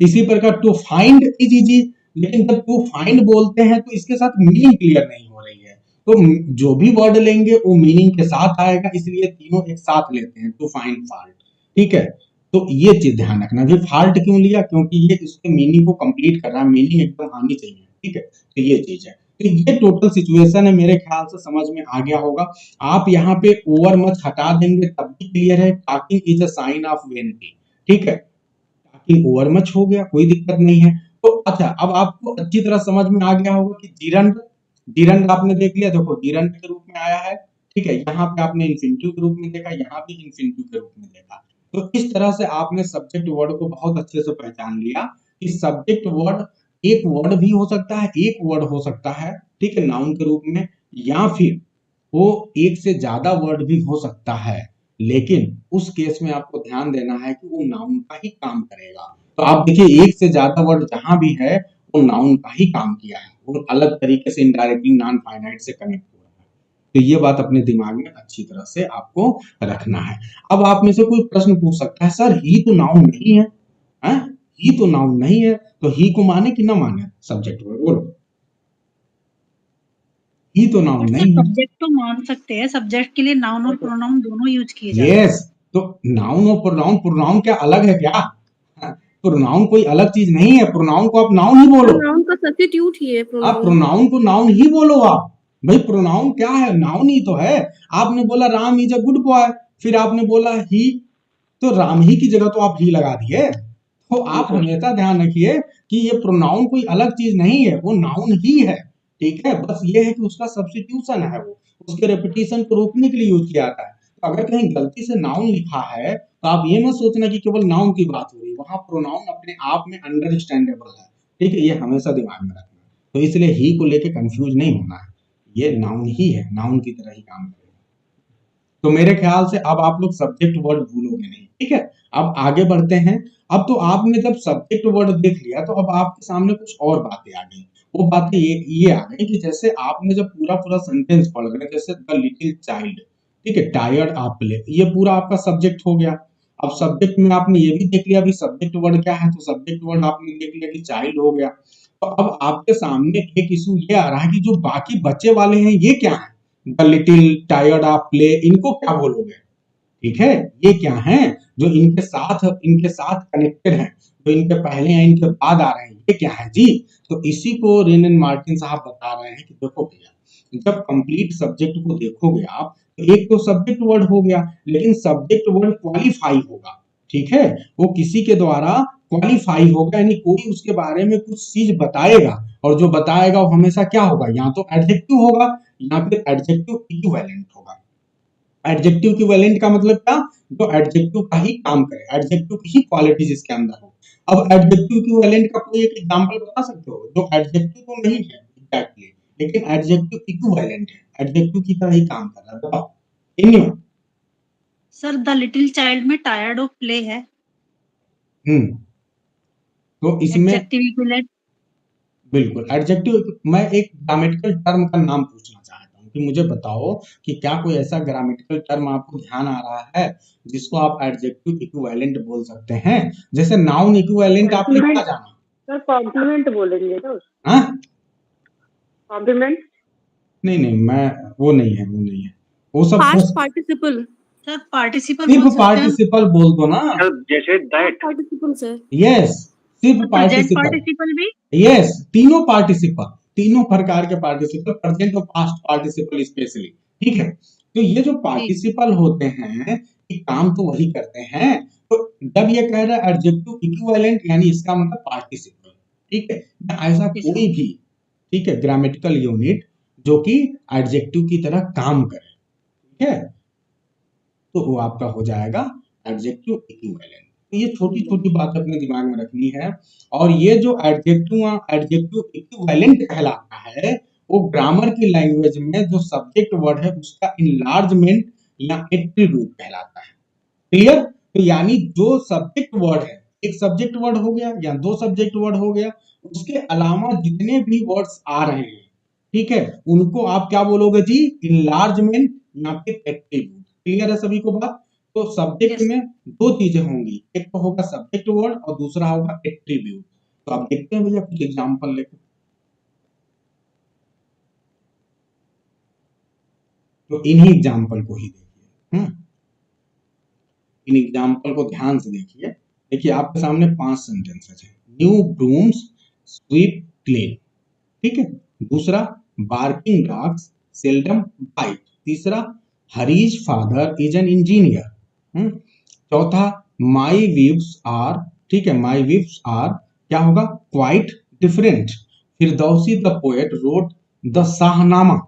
इसी प्रकार टू फाइंड इज इजी, लेकिन जब टू फाइंड बोलते हैं तो इसके साथ मीनिंग क्लियर नहीं हो रही है, तो जो भी वर्ड लेंगे वो मीनिंग के साथ आएगा, इसलिए तीनों एक साथ लेते हैं, टू फाइंड फॉल्ट, ठीक है। तो ये चीज ध्यान रखना, भी फॉल्ट क्यों लिया, क्योंकि ये इसके मीनिंग को कंप्लीट कर रहा है, मीनिंग एकदम आनी चाहिए, ठीक है। तो ये चीज है, तो ये टोटल सिचुएशन है, मेरे ख्याल से समझ में आ गया होगा। आप यहाँ पे ओवर मच हटा देंगे तब भी क्लियर है, talking is a sign of vanity, ठीक है, टॉकिंग ओवर मच हो गया, कोई दिक्कत नहीं है। तो अच्छा, अब आपको अच्छी तरह समझ में आ गया होगा कि जीरंड आपने देख लिया, देखो जीरंड के रूप में आया है, ठीक है, यहाँ पे आपने इन्फिनिटिव के रूप में देखा, यहाँ भी इन्फिनिटिव के रूप में देखा। तो इस तरह से आपने सब्जेक्ट वर्ड को बहुत अच्छे से पहचान लिया कि सब्जेक्ट वर्ड एक वर्ड भी हो सकता है, एक वर्ड हो सकता है, ठीक है, नाउन के रूप में, या फिर वो एक से ज्यादा वर्ड भी हो सकता है, लेकिन उस केस में आपको ध्यान देना है कि वो नाउन का ही काम करेगा। तो आप देखिए एक से ज्यादा वर्ड जहां भी है वो नाउन का ही काम किया है, वो अलग तरीके से इनडायरेक्टली नॉन फाइनाइट से कनेक्ट हो रहा है। तो ये बात अपने दिमाग में अच्छी तरह से आपको रखना है। अब आप में से कोई प्रश्न पूछ सकता है, सर ही तो नाउन नहीं है, हैं? ही तो नाउन नहीं है, तो ही को माने कि ना माने सब्जेक्ट वर्ड, बोलो। ही तो नाउन नहीं है। सब्जेक्ट तो मान सकते हैं, सब्जेक्ट के लिए नाउन और प्रोनाउन दोनों यूज किए जाते हैं। यस, तो नाउन और प्रोनाउन क्या अलग है क्या? प्रोनाउन कोई अलग चीज नहीं है, प्रोनाउन को आप नाउन ही बोलो, नाउन का सब्स्टिट्यूट ही है आप प्रोनाउन। प्रोनाउन को नाउन ही बोलो। आप भाई प्रोनाउन क्या है, नाउन ही तो है। आपने बोला Ram is a good boy, फिर आपने बोला ही, तो राम ही की जगह तो आप ही लगा दिए। तो आप हमेशा ध्यान रखिए कि ये प्रोनाउन कोई अलग चीज नहीं है, वो नाउन ही है, ठीक है। बस ये है कि उसका सब्स्टिट्यूशन है, वो उसके रेपिटेशन को रोकने के लिए यूज किया जाता है। तो अगर कहीं गलती से नाउन लिखा है तो आप ये मत सोचना कि केवल नाउन की बात हो रही है, वहां प्रोनाउन अपने आप में अंडरस्टैंडेबल है, ठीक है, ये हमेशा दिमाग में रखना। तो इसलिए ही को लेके कंफ्यूज नहीं होना है, ये नाउन ही है, नाउन की तरह ही काम करेगा। तो मेरे ख्याल से अब आप लोग सब्जेक्ट वर्ड भूलोगे नहीं, ठीक है। अब आगे बढ़ते हैं। अब तो आपने जब सब्जेक्ट वर्ड देख लिया तो अब आपके सामने कुछ और बातें आ गई। वो बातें ये आ गई कि जैसे आपने जब पूरा सेंटेंस पढ़ गए, जैसे द लिटिल चाइल्ड, ठीक है, टायर्ड आप प्ले, ये पूरा आपका सब्जेक्ट हो गया। अब सब्जेक्ट में आपने ये भी देख लिया अभी सब्जेक्ट वर्ड क्या है, तो सब्जेक्ट वर्ड आपने देख लिया कि चाइल्ड हो गया। तो अब आपके सामने एक इशू ये आ रहा है कि जो बाकी बच्चे वाले हैं ये क्या है, the little, tired of play, इनको क्या बोलोगे, ठीक है, ये क्या है जो इनके साथ कनेक्टेड है, जो इनके पहले हैं इनके बाद आ रहे हैं, ये क्या है जी। तो इसी को रेन एंड मार्टिन साहब बता रहे हैं कि देखो भैया, जब कंप्लीट सब्जेक्ट को देखोगे आप, तो एक तो सब्जेक्ट वर्ड हो गया, लेकिन सब्जेक्ट वर्ड क्वालिफाई होगा, ठीक है, वो किसी के द्वारा क्वालिफाई होगा, यानी कोई उसके बारे में कुछ चीज बताएगा, और जो बताएगा वो हमेशा क्या होगा, या तो एडजेक्टिव होगा या फिर एडजेक्टिव इक्विवेलेंट होगा। एडजेक्टिव इक्विवेलेंट का मतलब क्या, जो एडजेक्टिव का ही काम करे, एडजेक्टिव की ही क्वालिटीज इसके अंदर हो। अब एडजेक्टिव इक्विवेलेंट का कोई एक एग्जांपल बता सकते हो, जो एडजेक्टिव तो नहीं है एग्जैक्टली, लेकिन एडजेक्टिव इक्विवेलेंट है, एडजेक्टिव की तरह ही काम कर रहा है, बताओ। Anyone? Sir the little child में टायर्ड ऑफ प्ले है। तो इसमें एडजेक्टिव इक्विवेलेंट। बिल्कुल एडजेक्टिव, मैं एक ग्रामेटिकल टर्म का नाम पूछना चाहता हूँ कि मुझे बताओ कि क्या कोई ऐसा ग्रामेटिकल टर्म आपको ध्यान आ रहा है जिसको आप एडजेक्टिव इक्विवेलेंट बोल सकते हैं? जैसे नाउन इक्विवेलेंट आपने क्या कॉम्प्लीमेंट जाना? सर, कॉम्प्लीमेंट बोलेंगे ना, हाँ कॉम्प्लीमेंट। नहीं, मैं वो नहीं है वो सब पास्ट पार्टिसिपल। सर पार्टिसिपल सिर्फ बोल सकते हैं। पार्टिसिपल बोल दो ना। सर जैसे past that, participle sir. Yes, सिर्फ प्रेजेंट पार्टिसिपल। पार्टिसिपल भी। यस, तीनों पार्टिसिपल, तीनों प्रकार के पार्टिसिपल, प्रेजेंट और पास्ट पार्टिसिपल स्पेशली। ठीक है, तो ये जो पार्टिसिपल होते हैं ये काम तो वही करते हैं। तो जब ये कह रहा है एडजेक्टिव इक्विवेलेंट, यानी इसका मतलब पार्टिसिपल। ठीक है, ऐसा कोई भी, ठीक है, ग्रामेटिकल यूनिट जो कि एडजेक्टिव की तरह काम करे, ठीक है, तो वो आपका हो जाएगा एडजेक्टिव इक्विवेलेंट। तो ये छोटी छोटी बात अपने दिमाग में रखनी है। और ये जो एडजेक्टिव इक्विवेलेंट कहलाता है, वो ग्रामर की लैंग्वेज में जो सब्जेक्ट वर्ड है उसका इनलार्जमेंट या एट्रीब्यूट कहलाता है। क्लियर? तो यानी जो सब्जेक्ट वर्ड है, एक सब्जेक्ट वर्ड हो गया या दो सब्जेक्ट वर्ड हो गया, उसके अलावा जितने भी वर्ड्स आ रहे हैं, ठीक है, उनको आप क्या बोलोगे जी? इनलार्जमेंट या फिर एट्रीब्यूट। क्लियर है सभी को बात? तो सब्जेक्ट में दो चीजें होंगी, एक तो होगा सब्जेक्ट वर्ड और दूसरा होगा एट्रीब्यूट। तो आप देखते हैं भैया कुछ एग्जांपल लेकर। तो इन्हीं एग्जांपल को ही देखिए, इन एग्जांपल को ध्यान से देखिए। देखिए आपके सामने 5 सेंटेंसेस हैं। न्यू ब्रूम्स स्वीप क्लीन, ठीक है। दूसरा, बार्किंग डॉग्स सेल्डम बाइट। तीसरा, Harry's father is an engineer. चौथा, माई वीव्स आर, ठीक है, माई वीव्स आर क्या होगा? Quite different. Firdausi the poet wrote the Shahnameh,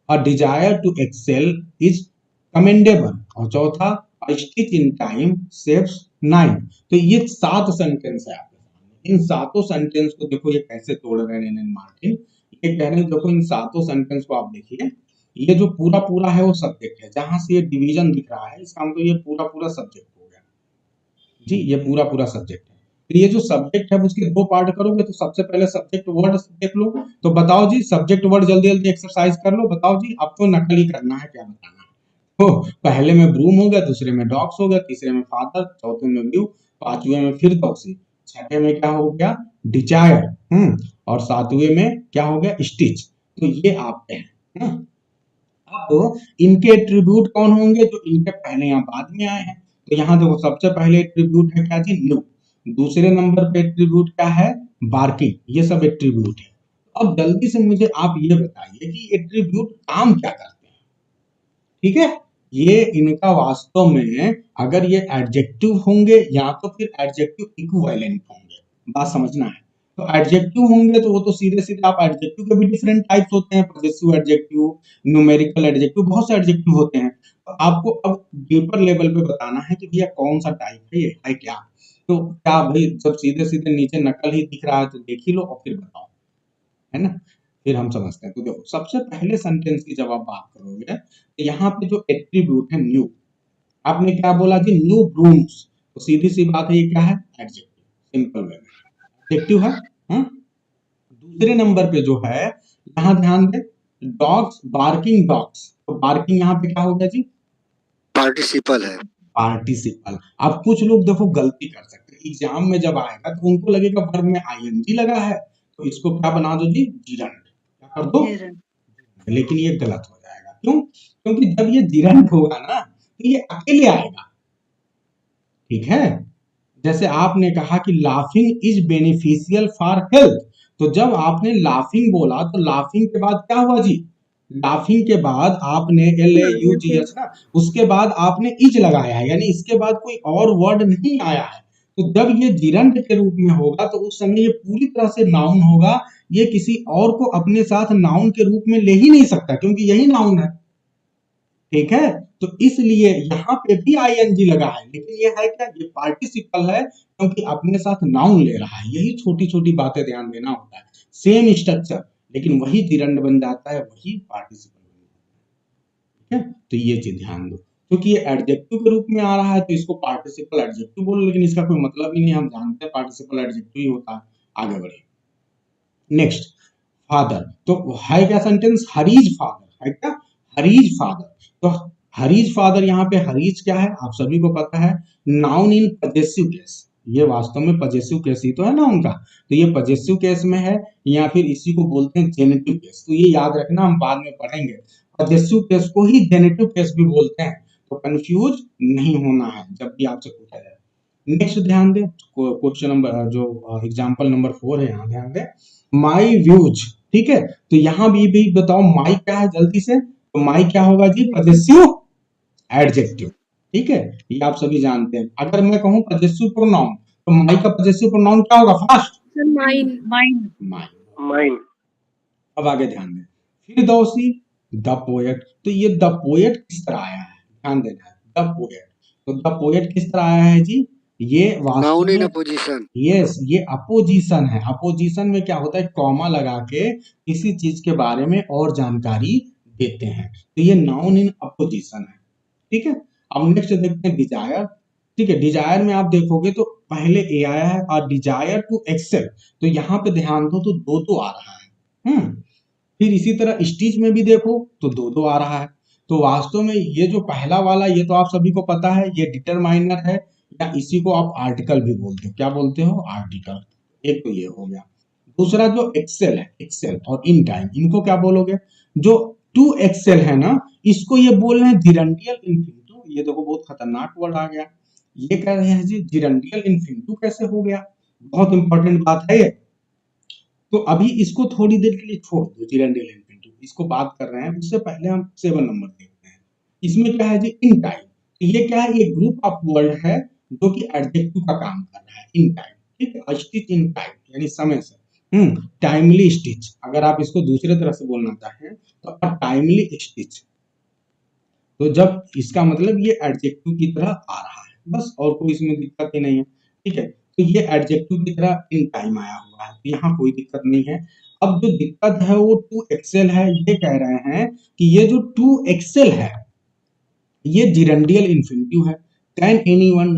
a desire to excel is commendable. और चौथा, स्टिच इन टाइम सेव्स 9। तो ये 7 सेंटेंस है आपके सामने। इन 7 सेंटेंस को देखो ये कैसे तोड़ रहे हैं मार्टिन। ये कह रहे हैं देखो इन 7 सेंटेंस को आप देखिए, ये जो पूरा पूरा है वो सब्जेक्ट है, जहां से ये डिवीजन दिख रहा है इसका मतलब ये पूरा पूरा सब्जेक्ट हो गया जी, ये पूरा पूरा सब्जेक्ट है। तो ये जो सब्जेक्ट है उसके 2 पार्ट करोगे, तो सबसे पहले सब्जेक्ट वर्ड देख लो। तो बताओ जी सब्जेक्ट वर्ड, जल्दी जल्दी एक्सरसाइज कर लो, बताओ जी, अब तो नकल ही करना है, क्या बताना है। तो पहले में ब्रूम हो गया, दूसरे में डॉग्स हो गया, तीसरे में फादर, चौथे में व्यू, पांचवे में फिरदौसी, छठे में क्या हो गया? डिजायर, और सातवें में क्या हो गया? स्टिच। तो ये आपके हैं। अब इनके एट्रीब्यूट कौन होंगे? जो इनके पहले या बाद में आए हैं। तो यहाँ देखो सबसे पहले एट्रीब्यूट है क्या जी? न्यू। दूसरे नंबर पे एट्रीब्यूट क्या है? बार्किंग। ये सब एट्रीब्यूट है। अब जल्दी से मुझे आप ये बताइए कि एट्रीब्यूट काम क्या करते हैं? ठीक है, ये इनका वास्तव में अगर ये एडजेक्टिव होंगे या तो फिर एडजेक्टिव इक्विवेलेंट होंगे, बात समझना है। तो एडजेक्टिव होंगे तो वो तो सीधे सीधे, आप एडजेक्टिव के भी डिफरेंट टाइप्स होते हैं, पॉजेसिव एडजेक्टिव, न्यूमेरिकल एडजेक्टिव, बहुत से एडजेक्टिव होते हैं। तो आपको अब डीपर लेवल पे बताना है कि भैया कौन सा टाइप है, ये है क्या। तो क्या भाई जब सीधे सीधे नीचे नकल ही दिख रहा है तो देख ही लो और फिर बताओ, है ना, फिर हम समझते हैं। तो देखो सबसे पहले सेंटेंस की जब आप बात करोगे तो यहाँ पे जो एट्रीब्यूट है न्यू, आपने क्या बोला जी? New brooms. तो सीधी सी बात है, ये क्या है? एडजेक्टिव, सिंपल वे में एडजेक्टिव है। दूसरे नंबर पे जो है, यहाँ ध्यान दे, डॉग्स, बार्किंग डॉग्स। तो बार्किंग यहाँ पे क्या हो गया जी? पार्टिसिपल है। पार्टिसिपल। अब कुछ लोग देखो गलती कर सकते हैं, एग्जाम में जब आएगा तो उनको लगेगा वर्ब में आईएनजी लगा है तो इसको क्या बना दो जी? जिरंड। क्या कर दो? लेकिन ये गलत हो जाएगा। क्यों? क्योंकि जब ये जिरंड होगा ना तो ये अकेले आएगा, ठीक है। जैसे आपने कहा कि laughing is beneficial for health, तो जब आपने लाफिंग बोला तो लाफिंग के बाद क्या हुआ जी? लाफिंग के बाद आपने LAUGH ना, उसके बाद आपने इज लगाया है, यानी इसके बाद कोई और वर्ड नहीं आया है। तो जब ये जिरंड के रूप में होगा तो उस समय ये पूरी तरह से नाउन होगा, ये किसी और को अपने साथ नाउन के रूप में ले ही नहीं सकता क्योंकि यही नाउन है, ठीक है। तो इसलिए यहाँ पे भी आईएनजी लगा है, लेकिन ये है क्या? ये पार्टिसिपल है क्योंकि अपने साथ नाउन ले रहा है। यही छोटी छोटी बातें ध्यान देना होता है। सेम स्ट्रक्चर, लेकिन वही जिरंड बन जाता है, वही पार्टिसिपल बन जाता है, ठीक है। तो ये चीज ध्यान दो। क्योंकि ये एडजेक्टिव के रूप में आ रहा है तो इसको पार्टिसिपल एडजेक्टिव बोलो, लेकिन इसका कोई मतलब ही नहीं, हम जानते हैं पार्टिसिपल एडजेक्टिव ही होता है। आगे बढ़िए। नेक्स्ट, फादर, तो है क्या सेंटेंस, हरीज फादर है क्या, हरीज फादर। तो हरीज फादर, यहाँ पे हरीज क्या है आप सभी को पता है, नाउन इन पजेसिव केस, ये वास्तव में पजेसिव केस ही तो है नाउन का, तो ये पजेसिव केस में है, या फिर इसी को बोलते हैं जेनेटिव केस। तो ये याद रखना, हम बाद में पढ़ेंगे, पजेसिव केस को ही जेनेटिव केस भी बोलते हैं, तो कंफ्यूज नहीं होना है जब भी आपसे पूछा जाए। नेक्स्ट ध्यान दें, क्वेश्चन नंबर जो एग्जांपल नंबर 4 है, यहाँ ध्यान दें, माई व्यूज, ठीक है। तो यहाँ भी बताओ माई क्या है जल्दी से, तो माई क्या होगा जी, पजेसिव एडजेक्टिव, ठीक है, ये आप सभी जानते हैं। अगर मैं कहूँ पजेसिव प्रोनाउन, तो माई का पजेसिव प्रोनाउन क्या होगा, fast, sir mine mine. Mine. अब आगे ध्यान दें, फिरदौसी द पोएट, तो ये द पोएट किस तरह आया है, ध्यान देना है, द पोएट, तो द पोएट किस तरह आया है जी, ये वास्तव नाउन इन में, अपोजिशन। यस, ये अपोजिशन है। अपोजिशन में क्या होता है, कॉमा लगा के किसी चीज के बारे में और जानकारी देते हैं, तो ये नाउन इन अपोजिशन है, ठीक है। अब नेक्स्ट देखते हैं डिजायर, ठीक है। डिजायर में आप देखोगे तो पहले ए आया है और डिजायर टू एक्सेल, तो यहाँ पे ध्यान दो तो दो आ रहा है। फिर इसी तरह स्टिच में भी देखो तो दो आ रहा है। तो वास्तव में ये जो पहला वाला, ये तो आप सभी को पता है, ये डिटरमाइनर है, या इसी को आप आर्टिकल भी बोलते हो, क्या बोलते हो, आर्टिकल। एक तो ये हो गया। दूसरा जो एक्सेल है, एक्सेल और इन टाइम, इनको क्या बोलोगे, जो टू एक्सेल है ना, इसको ये बोल रहे हैं जिरंडियल इन्फिनिटिव। ये देखो बहुत खतरनाक वर्ड आ गया, ये कह रहे हैं जी जिरंडियल इन्फिनिटिव कैसे हो गया, बहुत इंपॉर्टेंट बात है ये। तो अभी इसको थोड़ी देर के लिए छोड़ दो, जिरंडियल इन्फिनिटिव, इसको बात कर रहे हैं। उससे पहले हम 7 नंबर देखते हैं, इसमें क्या है जी, इन टाइम। ये क्या है, ये ग्रुप ऑफ वर्ड है जो कि एडजेक्टिव का काम कर रहा है, इन टाइम, ठीक है। स्टिच इन टाइम यानी समय से, टाइमली स्टिच, अगर आप इसको दूसरे तरह से बोलना चाहें तो टाइमली स्टिच, तो जब इसका मतलब ये एडजेक्टिव की तरह आ रहा है, बस, और कोई इसमें दिक्कत ही नहीं है, ठीक है। तो ये एडजेक्टिव की तरह इन टाइम आया हुआ है, तो यहाँ कोई दिक्कत नहीं है। अब जो दिक्कत है वो टू एक्सेल है, ये कह रहे हैं कि ये जो टू एक्सेल है ये जिरंडियल इन्फिनिटिव है। Can anyone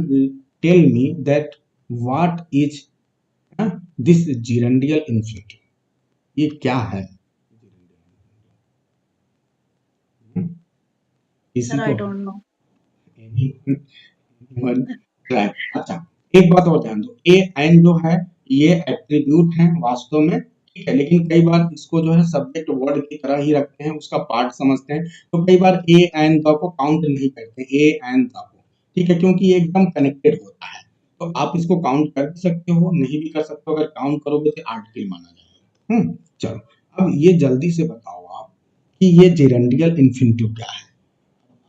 tell me that what is this gerundial infinitive, ये क्या है, किसी को, अच्छा, एक बात और ध्यान दो, ए एन जो है ये एट्रीब्यूट है वास्तव में, ठीक है, लेकिन कई बार इसको जो है सब्जेक्ट वर्ड की तरह ही रखते हैं, उसका पार्ट समझते हैं, तो कई बार ए एन द को काउंट नहीं करते, ए एन द को, ठीक है, क्योंकि ये एकदम कनेक्टेड होता है। तो आप इसको काउंट कर भी सकते हो, नहीं भी कर सकते हो, अगर काउंट करोगे तो आर्टिकल माना जाएगा। चलो, अब ये जल्दी से बताओ आप कि ये जिरंडियल इन्फिनिटिव क्या है,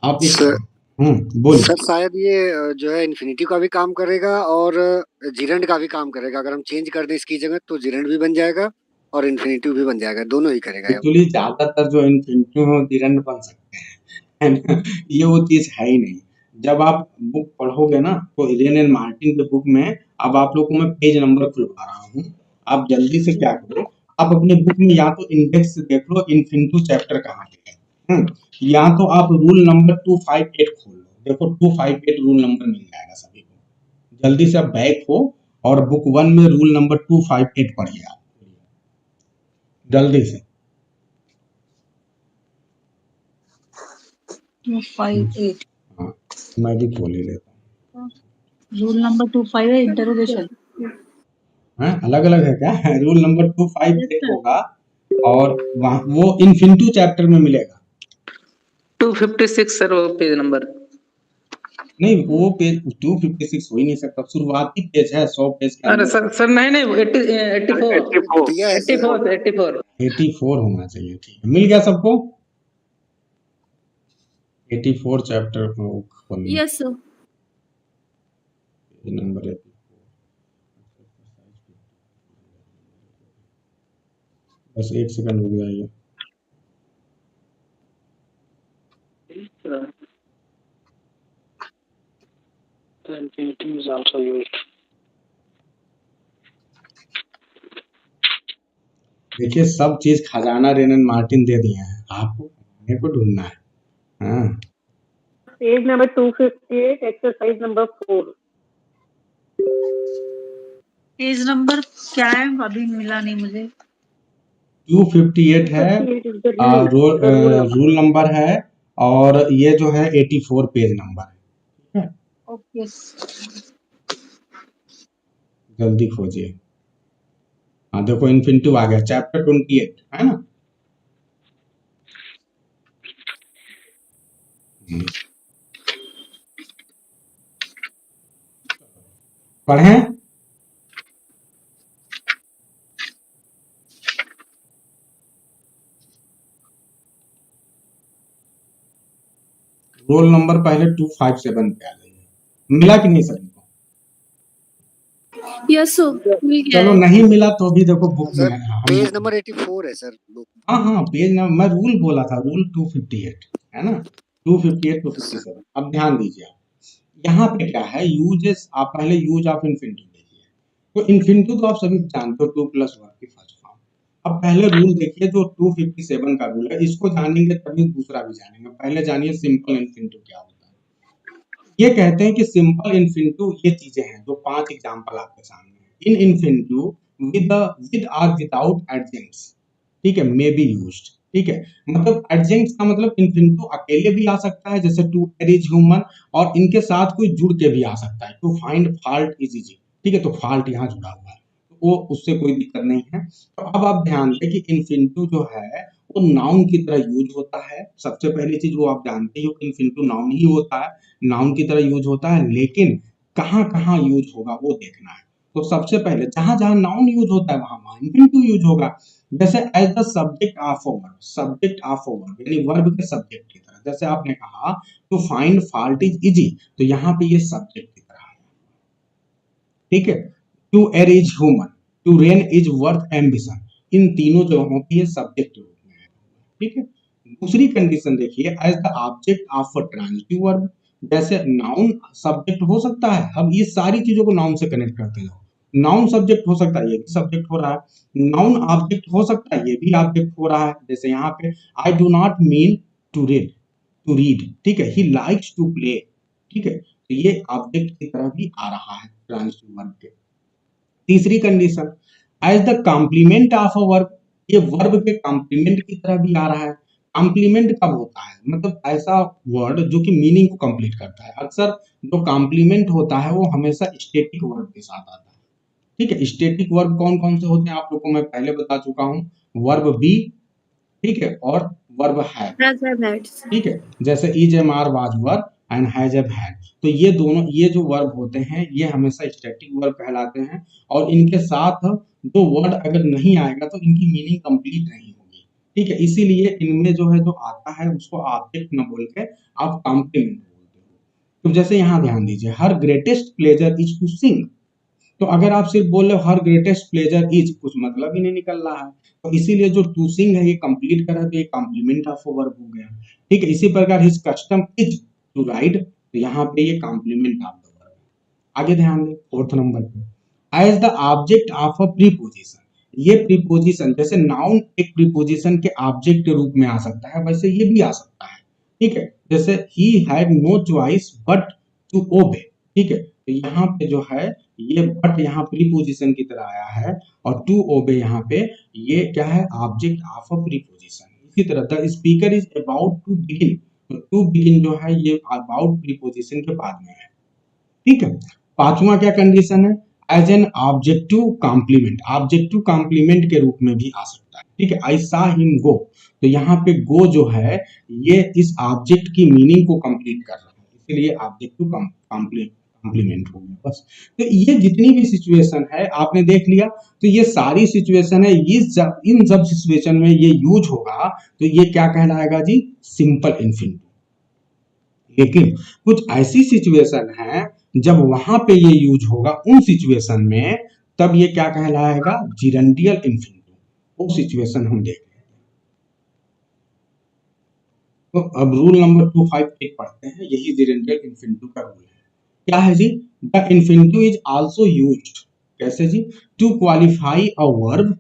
आप एक, सर बोलिए। सर शायद ये जो है इन्फिनिटी का भी काम करेगा और जिरंड का भी काम करेगा। अगर हम चेंज कर दें इसकी जगह तो जिरंड भी बन जाएगा और इन्फिनिटिव भी बन जाएगा, दोनों ही करेगा ये। एक्चुअली ज्यादातर जो इन्फिनिटिव है जिरंड बन सकते हैं, है ना? ये वो चीज है ही नहीं। जब आप बुक पढ़ोगे ना तो एलियन एंड मार्टिन के बुक में, अब आप लोग को मैं पेज नंबर खुलवा रहा हूँ, आप जल्दी से क्या करो, आप अपने बुक में या तो इंडेक्स देख लो, इन्फिनिटिव चैप्टर कहाँ पे है, या तो आप रूल नंबर 258 खोल लो, देखो 258 रूल नंबर मिल जाएगा सभी को। जल्दी से आप बैक हो और बुक 1 में रूल नंबर 258 पढ़िए आप जल्दी से। 258 हाँ, मैं भी खोल ही लेता हूँ। रूल नंबर 25 है इंटरोगेशन। अलग अलग है क्या? रूल नंबर 258 होगा और वहाँ वो इन्फिनिटिव चैप्टर में मिलेगा। 256 सर वो पेज नंबर। नहीं, वो पेज 256 हो ही नहीं सकता, शुरुआती पेज है 100 पेज के अरे अंदर। सर नहीं 84 होना चाहिए, ठीक है, मिल गया सबको। 84 चैप्टर को यस सर। नंबर 84, बस 1 सेकंड हो गया ये। देखिए सब चीज खजाना रेनन मार्टिन दे दिए हैं, आपको को ढूंढना है। हाँ page number 258 exercise number 4। Page number क्या है अभी मिला नहीं मुझे। 258 है, 258 is the rule, the rule number. Rule number है, और ये जो है 84 पेज नंबर है। ठीक है, ओके जल्दी खोजिए। हाँ देखो इन्फिनिटिव आ गया, चैप्टर 28 है ना। पढ़ें। रोल नंबर पहले 257 पे आ जाइए। मिला कि नहीं सभी को? यस सर मिल गया चलो है। नहीं मिला तो भी देखो बुक में सर है। हम पेज नंबर 84 है सर बुक। हाँ पेज नंबर, मैं रूल बोला था, रूल 258 है ना, 258 to 57। अब ध्यान दीजिए, यहाँ पे क्या है, यूजेस, आप पहले यूज ऑफ इन्फिनिटिव देखिए। तो इन्फिनिटिव तो आप सभी जानते हो 2 + 1 की फर्स्ट फॉर्म। अब पहले रूल देखिए जो 257 का रूल है, इसको जानेंगे तभी दूसरा भी जानेंगे। पहले जानिए सिंपल इन्फिनिटिव क्या होता है। ये कहते हैं कि सिंपल इन्फिनिटिव ये चीजें हैं जो 5 एग्जांपल आपके सामने हैं। इन इन्फिनिटिव विद और विदाउट एडजेंट्स, ठीक है, मे बी यूज्ड। ठीक है, मतलब एडजेंट्स का मतलब इन्फिनिटिव अकेले भी आ सकता है, जैसे टू एयर इज ह्यूमन, और इनके साथ कोई जुड़ के भी आ सकता है, to find fault is easy. ठीक है, तो फॉल्ट यहाँ जुड़ा हुआ है, तो वो उससे कोई दिक्कत नहीं है। तो अब आप ध्यान दें कि इन्फिनिटिव जो है वो नाउन की तरह यूज होता है। सबसे पहली चीज वो आप जानते हो कि इन्फिनिटिव नाउन ही होता है, नाउन की तरह यूज होता है, लेकिन कहाँ कहाँ यूज होगा वो देखना है। तो सबसे पहले जहां जहां नाउन यूज होता है वहां इन्फिनिटिव यूज होगा। जैसे as the subject of a verb, subject of a verb यानी वर्ब के सब्जेक्ट की तरह। जैसे आपने कहा to find fault is easy, तो यहाँ पे ये सब्जेक्ट की तरह है। ठीक है, to err is human, to reign is worth ambition, इन तीनों जगहों पे ये सब्जेक्ट रूप में है। ठीक है, दूसरी कंडीशन देखिए, as the object of a transitive verb. जैसे नाउन सब्जेक्ट हो सकता है, अब ये सारी चीजों को नाउन से कनेक्ट करते जाओ। नाउन सब्जेक्ट हो सकता है, ये भी सब्जेक्ट हो रहा है। नाउन ऑब्जेक्ट हो सकता है, ये भी ऑब्जेक्ट हो रहा है। जैसे यहाँ पे I do not mean to read, ठीक है, ही लाइक्स टू प्ले। ठीक है, तो ये ऑब्जेक्ट की तरह भी आ रहा है ट्रांजिटिव वर्ब के। तीसरी condition, as the complement of a verb, ये वर्ब के कॉम्प्लीमेंट की तरह भी आ रहा है। कॉम्प्लीमेंट कब होता है, मतलब ऐसा वर्ड जो कि मीनिंग को कंप्लीट करता है। अक्सर जो कॉम्प्लीमेंट होता है वो हमेशा स्टैटिक वर्ब के साथ आता है। ठीक है, स्टैटिक वर्ब कौन कौन से होते हैं आप लोगों को मैं पहले बता चुका हूँ, वर्ब बी, ठीक है, और verb have. Has have had. ठीक है, जैसे is am are was verb and has have had, तो ये दोनों, ये जो वर्ब होते हैं ये हमेशा स्टैटिक वर्ब कहलाते हैं, और इनके साथ जो वर्ड अगर नहीं आएगा तो इनकी मीनिंग कंप्लीट नहीं होगी। ठीक है, इसीलिए इनमें जो है जो आता है उसको ऑब्जेक्ट न बोल के आप कॉम्प्लीमेंट बोलते हो। तो जैसे यहाँ ध्यान दीजिए, her greatest pleasure is to sing, तो अगर आप सिर्फ बोल रहे हो हर ग्रेटेस्ट प्लेजर इज, कुछ मतलब ही नहीं निकल रहा है, तो इसीलिए जो टू सिंग है ये कंप्लीट कर रहा है, तो ये कॉम्प्लीमेंट ऑफ वर्ब हो गया। ठीक है, इसी प्रकार his custom is to ride, तो यहाँ पे ये कॉम्प्लीमेंट ऑफ द वर्ब है। आगे ध्यान दें, फोर्थ नंबर पे, as the object of a preposition, ये प्रीपोजिशन, जैसे नाउन एक प्रीपोजिशन के ऑब्जेक्ट के रूप में आ सकता है, वैसे ये भी आ सकता है। ठीक है, जैसे he had no choice but to obey. ठीक है, तो यहाँ पे जो है ये बट यहाँ प्रीपोजिशन की तरह आया है, और टू ओबे यहाँ पे ये क्या है, ऑब्जेक्ट ऑफ अ प्रीपोजिशन। इसी तरह the speaker is about to begin, तो टू बिगिन जो है ये अबाउट प्रीपोजिशन के बाद में है। ठीक है, पांचवा क्या कंडीशन है, as an objective complement, objective complement के रूप में भी आ सकता है। ठीक है, आई सा हिम गो, तो यहाँ पे गो जो है ये इस ऑब्जेक्ट की मीनिंग को कंप्लीट कर रहा है, इसलिए ऑब्जेक्टिव कॉम्प्लीमेंट हो गया। बस, तो ये जितनी भी सिचुएशन है आपने देख लिया, तो ये सारी सिचुएशन है, इन सब सिचुएशन में ये यूज होगा, तो ये क्या कहलाएगा जी, सिंपल इन्फिनिटिव। लेकिन कुछ ऐसी सिचुएशन है जब वहां पे ये यूज होगा, उन सिचुएशन में, तब ये क्या कहलाएगा, जिरेंडियल इन्फिनिटिव। वो सिचुएशन हम देख रहे हैं। तो अब रूल नंबर 258 पढ़ते हैं, यही जिरेंडियल इन्फिनिटिव का रूल है। क्या है जी, the infinitive is also used, कैसे जी, to qualify a verb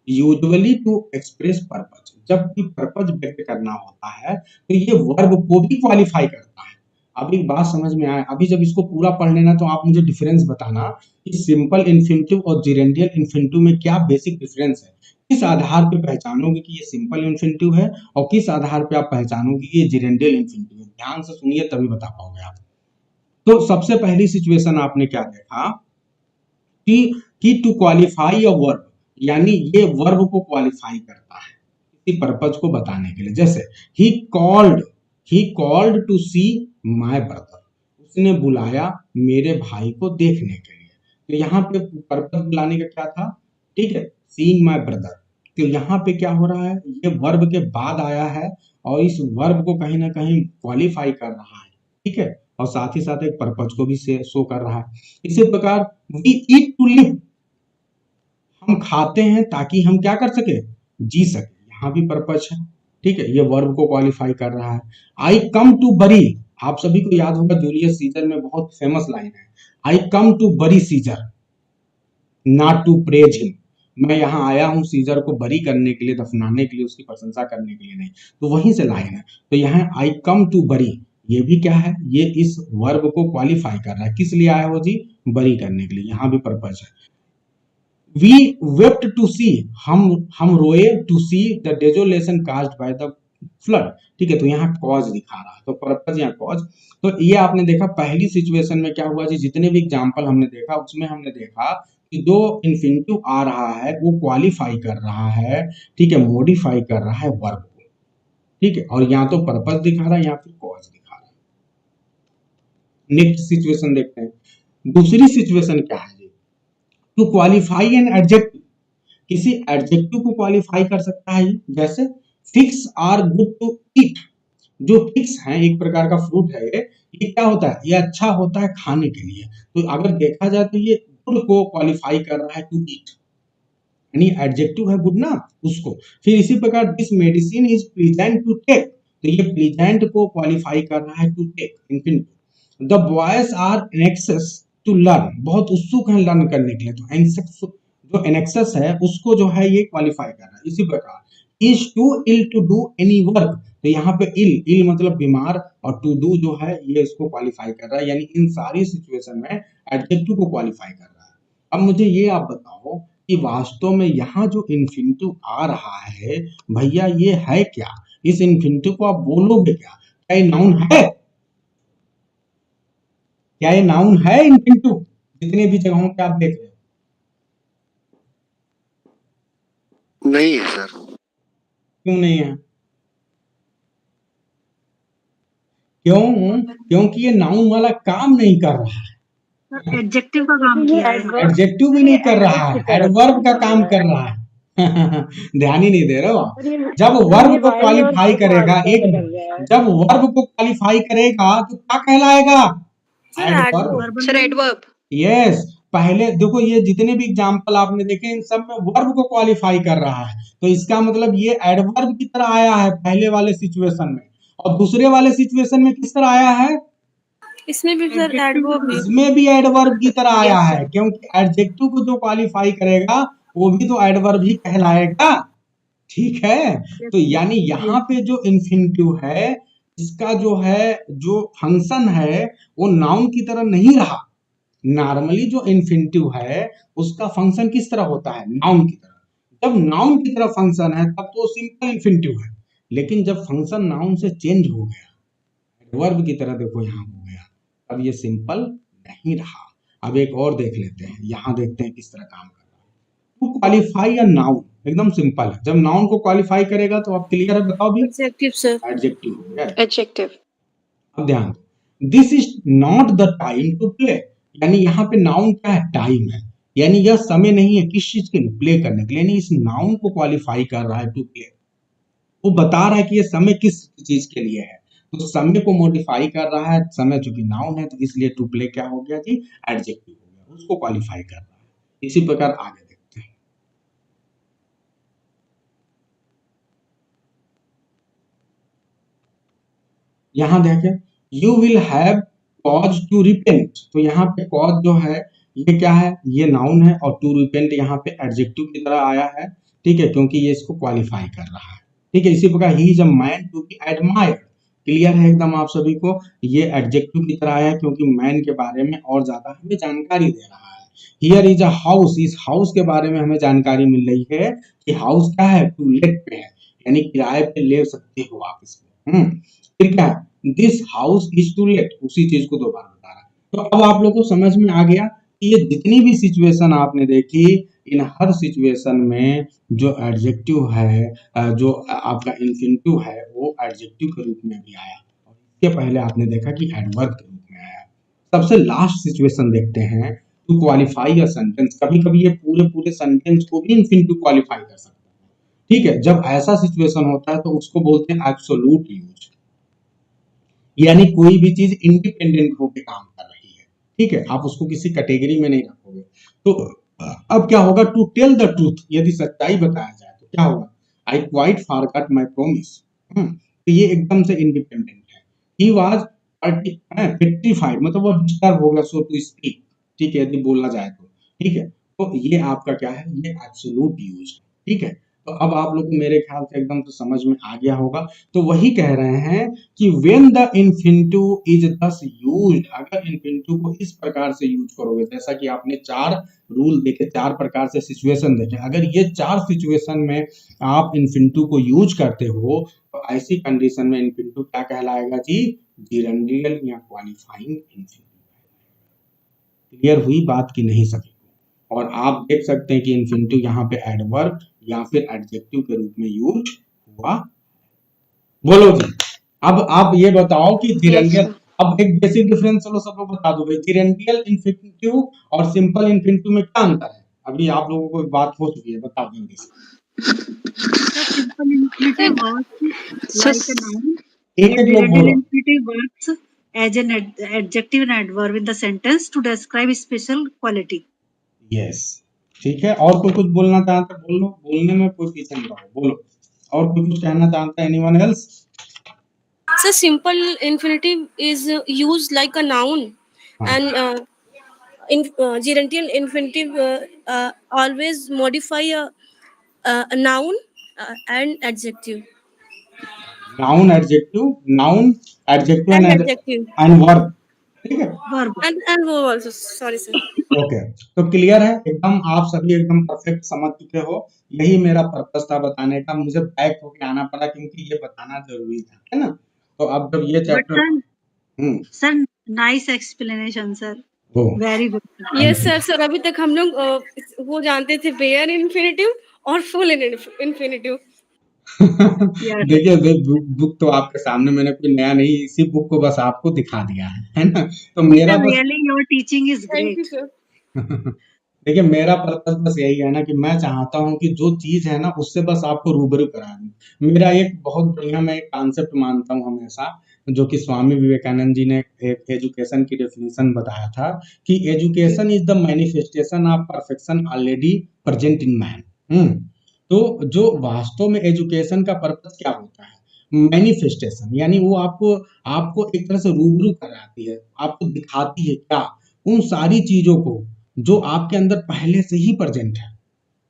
usually to express purpose, जब कोई पर्पज व्यक्त करना होता है तो ये वर्ब को भी क्वालिफाई करता है। अब एक बात समझ में आए, अभी जब इसको पूरा पढ़ लेना तो आप मुझे डिफरेंस बताना कि सिंपल इन्फिनिटिव और जेरेंडियल इन्फिनिटिव में क्या बेसिक डिफरेंस है। किस आधार पे पहचानोगे कि ये सिंपल इन्फिनिटिव है और किस आधार पे आप पहचानोगे कि ये जेरेंडियल इन्फिनिटिव है। ध्यान से सुनिए तभी बता पाओगे आप। तो सबसे पहली सिचुएशन आपने क्या देखा कि टू क्वालिफाई अ वर्ब, यानी ये वर्ब को क्वालिफाई करता है किसी पर्पज को बताने के लिए। जैसे he called to see my brother, उसने बुलाया मेरे भाई को देखने के लिए। तो यहाँ पे पर्पज बुलाने का क्या था, ठीक है, सीइंग माय ब्रदर। तो यहाँ पे क्या हो रहा है, ये वर्ब के बाद आया है और इस वर्ब को कहीं ना कहीं क्वालिफाई कर रहा है, ठीक है, और साथ ही साथ एक पर्पज को भी शो कर रहा है। इसी प्रकार वी ईट टू लिव, हम खाते हैं ताकि हम क्या कर सके, जी सके, यहाँ भी पर्पज है, ठीक है, ये वर्ब को क्वालिफाई कर रहा है। आई कम टू बरी, आप सभी को याद होगा जूलियस सीजर में बहुत फेमस लाइन है, I come to bury Caesar not to praise him, मैं यहाँ आया हूँ सीजर को बरी करने के लिए, दफनाने के लिए, उसकी प्रशंसा करने के लिए नहीं। तो वहीं से लाइन है। तो यहाँ आई कम टू बरी, ये भी क्या है, ये इस वर्ब को क्वालिफाई कर रहा है। किस लिए आया हो जी, बरी करने के लिए, यहाँ भी पर्पज है। We wept to see, हम रोए to see the desolation caused by the flood, ठीक है, तो यहाँ कॉज दिखा रहा है, तो पर्पज यहाँ कॉज। तो ये आपने देखा पहली सिचुएशन में क्या हुआ जी, जितने भी एग्जाम्पल हमने देखा उसमें हमने देखा कि जो इन्फिनिटिव आ रहा है वो क्वालिफाई कर रहा है, ठीक है, मॉडिफाई कर रहा है वर्ब को, ठीक है, और यहाँ तो पर्पज दिखा रहा है, यहाँ फिर कॉज दिखा रहा है। नेक्स्ट सिचुएशन देखते हैं। दूसरी सिचुएशन क्या है, टू क्वालिफाई एन एडजेक्टिव, किसी एडजेक्टिव को क्वालिफाई कर सकता है। जैसे figs are good to eat, जो फिक्स है एक प्रकार का फ्रूट है, ये क्या होता है, ये अच्छा होता है खाने के लिए। तो अगर देखा जाए तो ये गुड को क्वालिफाई कर रहा है, टू ईट, यानी एडजेक्टिव है गुड ना, उसको। फिर इसी प्रकार this medicine is pleasant to take, तो ये प्लीजेंट को क्वालिफाई कर रहा है, to take infinitive. The boys are anxious to learn, बहुत उत्सुक है लर्न करने के लिए, तो एनेक्सस, जो एनेक्सस है उसको जो है ये क्वालिफाई कर रहा है। इसी प्रकार is too ill to do any work, तो यहाँ पे इल मतलब बीमार, और टू डू जो है ये इसको क्वालिफाई कर रहा है, यानी इन सारी सिचुएशन में एडजेक्टिव को क्वालिफाई कर रहा है। अब मुझे ये आप बताओ कि वास्तव में यहाँ जो इन्फिनिटिव आ रहा है भैया ये है क्या, इस इन्फिनिटिव को आप बोलोगे क्या, क्या ये नाउन है, क्या ये नाउन है इन्फिनिटिव, जितने भी जगहों पे आप देख रहे हो? नहीं है सर। क्यों नहीं है? क्यों? क्योंकि ये नाउन वाला काम नहीं कर रहा है, एडजेक्टिव का काम किया है, एडजेक्टिव भी नहीं कर रहा है, एडवर्ब का काम कर रहा है। ध्यान ही नहीं दे रहे हो। जब वर्ब को क्वालिफाई करेगा, एक जब वर्ब को क्वालिफाई करेगा तो क्या कहलाएगा, एडवर्ब। यस, पहले देखो ये जितने भी एग्जांपल आपने देखे इन सब में वर्ब को क्वालिफाई कर रहा है, तो इसका मतलब ये एडवर्ब की तरह आया है पहले वाले सिचुएशन में, और दूसरे वाले सिचुएशन में किस तरह आया है, इसमें भी सर एडवर्ब, इसमें भी एडवर्ब की तरह आया है, क्योंकि एडजेक्टिव को जो क्वालिफाई करेगा वो भी तो एडवर्ब ही कहलाएगा, ठीक है। तो यानी यहाँ पे जो इन्फिनिटिव है इसका जो है जो फंक्शन है वो नाउन की तरह नहीं रहा। नॉर्मली जो इन्फिनिटिव है उसका फंक्शन किस तरह होता है, नाउन की तरह। जब नाउन की तरह फंक्शन है तब तो सिंपल इन्फिनिटिव है, लेकिन जब फंक्शन नाउन से चेंज हो गया, एडवर्ब की तरह देखो यहाँ हो गया, अब ये सिंपल नहीं रहा। अब एक और देख लेते हैं, यहाँ देखते हैं किस तरह काम कर रहा है। टू क्वालिफाई अ नाउन एकदम सिंपल है, जब नाउन को क्वालिफाई करेगा तो आप क्लियर है, बताओ भी, एडजेक्टिव सर, एडजेक्टिव हो गया। एडजेक्टिव। अब ध्यान, this is not the time to play, यानी यहाँ पे नाउन क्या है, टाइम है, यानी यह समय नहीं है किस चीज के लिए, प्ले करने के लिए, यानी इस नाउन को क्वालिफाई कर रहा है, टू प्ले। वो बता रहा है कि ये समय किस चीज के लिए है, तो समय को मॉडिफाई कर रहा है, समय चूंकि नाउन है तो इसलिए टू प्ले क्या हो गया जी, एडजेक्टिव हो गया, उसको क्वालिफाई कर रहा है। इसी प्रकार आगे देखते हैं। यहाँ देखें, you will have cause to repent, तो यहाँ पे कॉज जो है ये क्या है, ये नाउन है, और टू रिपेंट यहाँ पे एडजेक्टिव की तरह आया है, ठीक है, क्योंकि ये इसको क्वालिफाई कर रहा है, ठीक है। इसी प्रकार he is a man to be admired, clear है एकदम आप सभी को? ये एडजेक्टिव की तरह है क्योंकि मैन के बारे में और ज्यादा हमें जानकारी दे रहा है। हियर इज अ हाउस, इस हाउस के बारे में हमें जानकारी मिल रही है कि हाउस क्या है, टू लेट पे है, यानी किराए पे ले सकते हो आप इसको। फिर क्या है, this house is to let, उसी चीज को दोबारा बता रहा है। तो अब आप लोगों को समझ में आ गया कि ये जितनी भी सिचुएशन आपने देखी, इन हर सिचुएशन में जो एडजेक्टिव है, जो आपका इन्फिनिटिव है, वो एडजेक्टिव के रूप में भी आया, और इसके पहले आपने देखा कि एडवर्ब के रूप में आया। सबसे लास्ट सिचुएशन देखते हैं, टू क्वालिफाई अ सेंटेंस। कभी-कभी ये पूरे सेंटेंस को भी इन्फिनिटिव क्वालिफाई कर सकता है, ठीक है। जब ऐसा सिचुएशन होता है तो उसको बोलते हैं एब्सोल्यूट यूज, यानी कोई भी चीज इंडिपेंडेंट होकर काम कर रही है, ठीक है। आप उसको किसी कैटेगरी में नहीं रखोगे। तो अब क्या होगा, टू टेल द ट्रूथ, यदि सच्चाई बताया जाए तो क्या होगा, I quite forgot my promise. तो ये एकदम से इंडिपेंडेंट है। ही वाज पेट्रिफाइड, मतलब वो डिस्टर्ब हो गया, सो टू स्पीक, ठीक है, यदि बोला जाए तो, ठीक है। तो ये आपका क्या है, ये एब्सोल्यूट यूज, ठीक है। तो अब आप लोग को मेरे ख्याल से एकदम से समझ में आ गया होगा। तो वही कह रहे हैं कि when the infinitive is thus used, अगर इन्फिनिटिव को इस प्रकार से यूज करोगे, जैसा कि आपने 4 रूल देखे, 4 प्रकार से सिचुएशन देखे, अगर ये 4 सिचुएशन में आप इन्फिनिटिव को यूज करते हो तो ऐसी कंडीशन में इन्फिनिटिव क्या कहलाएगा जी, जिरेंडियल या क्वालिफाइंग इन्फिनिटिव। क्लियर हुई बात की नहीं सभी को? और आप देख सकते हैं कि इन्फिनिटिव यहाँ पे एडवर्ब या फिर एडजेक्टिव के रूप में यूज हुआ। बोलो जी, अब आप ये बताओ कि जिरेंडियल, अब एक बेसिक डिफरेंस चलो सबको बता दो भाई, जिरेंडियल इन्फिनिटिव और सिंपल इन्फिनिटिव में क्या अंतर है? अभी आप लोगों को बात हो चुकी है, बताओ जल्दी से। Simple infinitive works like a noun. एक एक लोग Gerundial बोलो। infinitive works as an adjective and adverb in the sentence to describe special quality. Yes, ठीक है। और कोई कुछ बोलना चाहता है बोलो, बोलने में कोई पीछे नहीं रहो, बोलो। और कोई कुछ कहना चाहता है, anyone else? So simple infinitive is used like a noun, and gerundial infinitive always modify a noun and adjective. Noun adjective And adjective. And verb, ठीक है। Verb. And verb also. Sorry, sir. Okay, तो clear है एकदम, आप सभी एकदम perfect समझ चुके हो। यही मेरा पर्पस था बताने का, मुझे बैक होके आना पड़ा क्योंकि ये बताना जरूरी था, है ना। तो अब जब ये But chapter sir, nice explanation, sir. हो, Very good. Yes, sir. Sir अभी तक हम लोग वो जानते थे बेयर इन्फिनिटिव और फुल इन्फिनिटिव। देखिए बुक तो आपके सामने, मैंने कोई नया नहीं, इसी बुक को बस आपको दिखा दिया है ना। तो मेरा Sir, बस really your teaching is thank great. You sir. देखिए मेरा पर्पस बस यही है ना कि मैं चाहता हूँ कि जो चीज है ना उससे बस आपको रूबरू करा दूं। मेरा एक बहुत बढ़िया, मैं एक कॉन्सेप्ट मानता हूँ हमेशा, जो कि स्वामी विवेकानंद जी ने एक एजुकेशन की डेफिनेशन बताया था कि education is the manifestation of perfection already present in man. तो जो वास्तव में एजुकेशन का पर्पस क्या होता है, मैनिफेस्टेशन, यानी वो आपको एक तरह से रूबरू कराती है, आपको दिखाती है क्या, उन सारी चीजों को जो आपके अंदर पहले से ही प्रेजेंट है,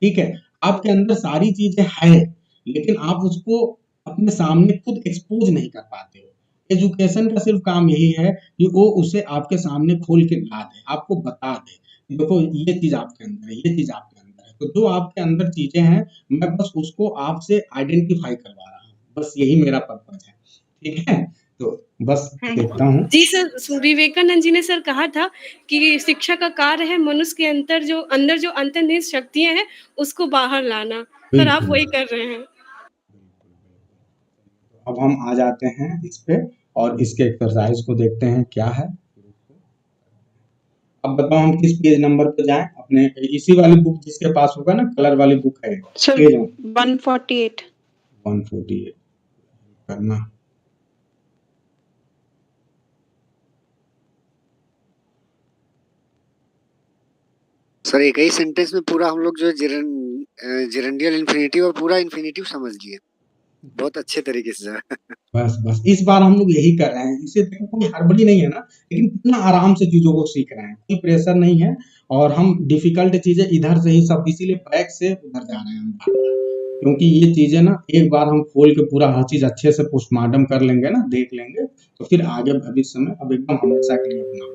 ठीक है। आपके अंदर सारी चीजें हैं लेकिन आप उसको अपने सामने खुद एक्सपोज नहीं कर पाते हो। एजुकेशन का सिर्फ काम यही है कि वो उसे आपके सामने खोल के ला दे, आपको बता दे, देखो ये चीज आपके अंदर है, ये चीज आपके अंदर है। तो जो आपके अंदर चीजें हैं मैं बस उसको आपसे आइडेंटिफाई करवा रहा हूँ, बस यही मेरा पर्पस है, ठीक है। तो बस देखता हूँ जी सर, विवेकानंद जी ने सर कहा था कि शिक्षा का कार्य है मनुष्य के अंदर जो अंतर्निहित शक्तियां हैं उसको बाहर लाना। सर आप वही कर रहे हैं। अब हम आ जाते हैं इस पे और इसके एक्सरसाइज को देखते हैं क्या है। अब बताओ हम किस पेज नंबर पे जाएं, अपने इसी वाली बुक जिसके पास होगा ना, कलर वाली बुक है सर 148 करना। सर एक ही सेंटेंस में पूरा हम लोग जो जिरेंडियल इन्फिनिटिव और पूरा इन्फिनिटिव समझ लिए बहुत अच्छे तरीके से। बस इस बार हम लोग यही कर रहे हैं, इसे देखो कोई हड़बड़ी नहीं है ना, लेकिन कितना आराम से चीजों को सीख रहे हैं, कोई प्रेशर नहीं है और हम डिफिकल्ट चीजें इधर से ही सब, इसीलिए बैक से उधर जा रहे हैं हम। क्योंकि ये चीजें ना एक बार हम खोल के पूरा हर चीज अच्छे से पोस्टमार्टम कर लेंगे ना, देख लेंगे, तो फिर आगे भविष्य में अब एकदम हमेशा के लिए अपना हो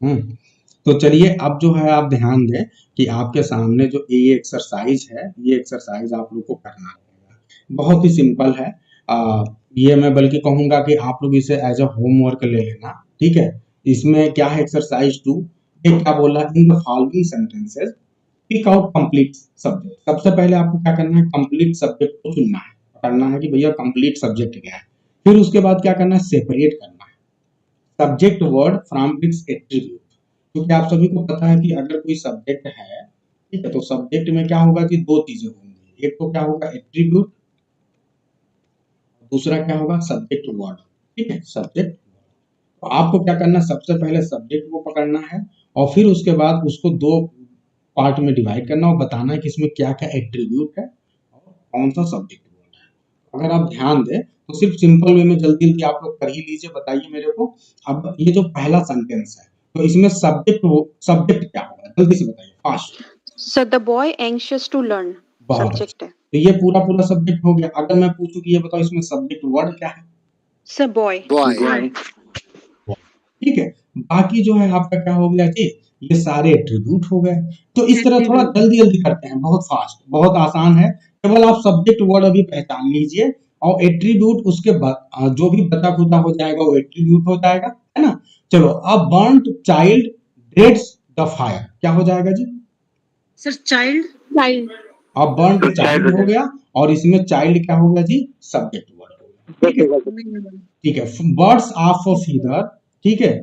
जाएगा। तो चलिए अब जो है आप ध्यान दें कि आपके सामने जो ये एक्सरसाइज है, ये एक्सरसाइज आप लोग को करना रहेगा। बहुत ही सिंपल है। ये मैं बल्कि कहूंगा कि आप लोग इसे एज अ होमवर्क ले लेना, ठीक है। इसमें क्या है, एक्सरसाइज 2 ये क्या बोला, in the following sentences pick out complete subject. सबसे पहले आपको क्या करना है, कंप्लीट सब्जेक्ट को चुनना है, करना है कि भैया कंप्लीट सब्जेक्ट क्या है। फिर उसके बाद क्या करना है, सेपरेट करना है subject word from its attribute. क्योंकि आप सभी को पता है कि अगर कोई सब्जेक्ट है, ठीक है, तो सब्जेक्ट में क्या होगा कि दो चीजें होंगी, एक तो क्या होगा एट्रीब्यूट, दूसरा क्या होगा सब्जेक्ट वर्ड, ठीक है, सब्जेक्ट। तो आपको क्या करना है, सबसे पहले सब्जेक्ट को पकड़ना है और फिर उसके बाद उसको दो पार्ट में डिवाइड करना और बताना है कि इसमें क्या क्या एट्रीब्यूट है और कौन सा सब्जेक्ट वर्ड है। अगर आप ध्यान दें तो सिर्फ सिंपल वे में जल्दी जल्दी आप लोग कर ही लीजिए, बताइए मेरे को। अब ये जो पहला सेंटेंस है, तो इसमें सब्जेक्ट क्या होगा, जल्दी से बताइए, fast. Sir the boy anxious to learn बहुत सब्जेक्ट है। तो ये पूरा सब्जेक्ट हो गया। अगर मैं पूछूं कि ये बताओ इसमें सब्जेक्ट वर्ड क्या है, सर बॉय। बॉय। ठीक है। बाकी जो है आपका क्या हो गया जी, ये सारे एट्रीब्यूट हो गए। तो इस तरह थोड़ा जल्दी जल्दी करते हैं, बहुत फास्ट, बहुत आसान है। केवल आप सब्जेक्ट वर्ड अभी पहचान लीजिए और एट्रीब्यूट उसके बाद जो भी बचा खुदा हो जाएगा वो एट्रीब्यूट हो जाएगा, है ना। चलो, अब burned child dreads the fire क्या हो जाएगा जी, सर चाइल्ड। चाइल्ड। अब बर्न्ड चाइल्ड हो गया और इसमें चाइल्ड क्या हो गया जी, सब्जेक्ट वर्ड हो गया, ठीक है। ठीक है, बर्ड्स आर फॉर फीदर, ठीक है,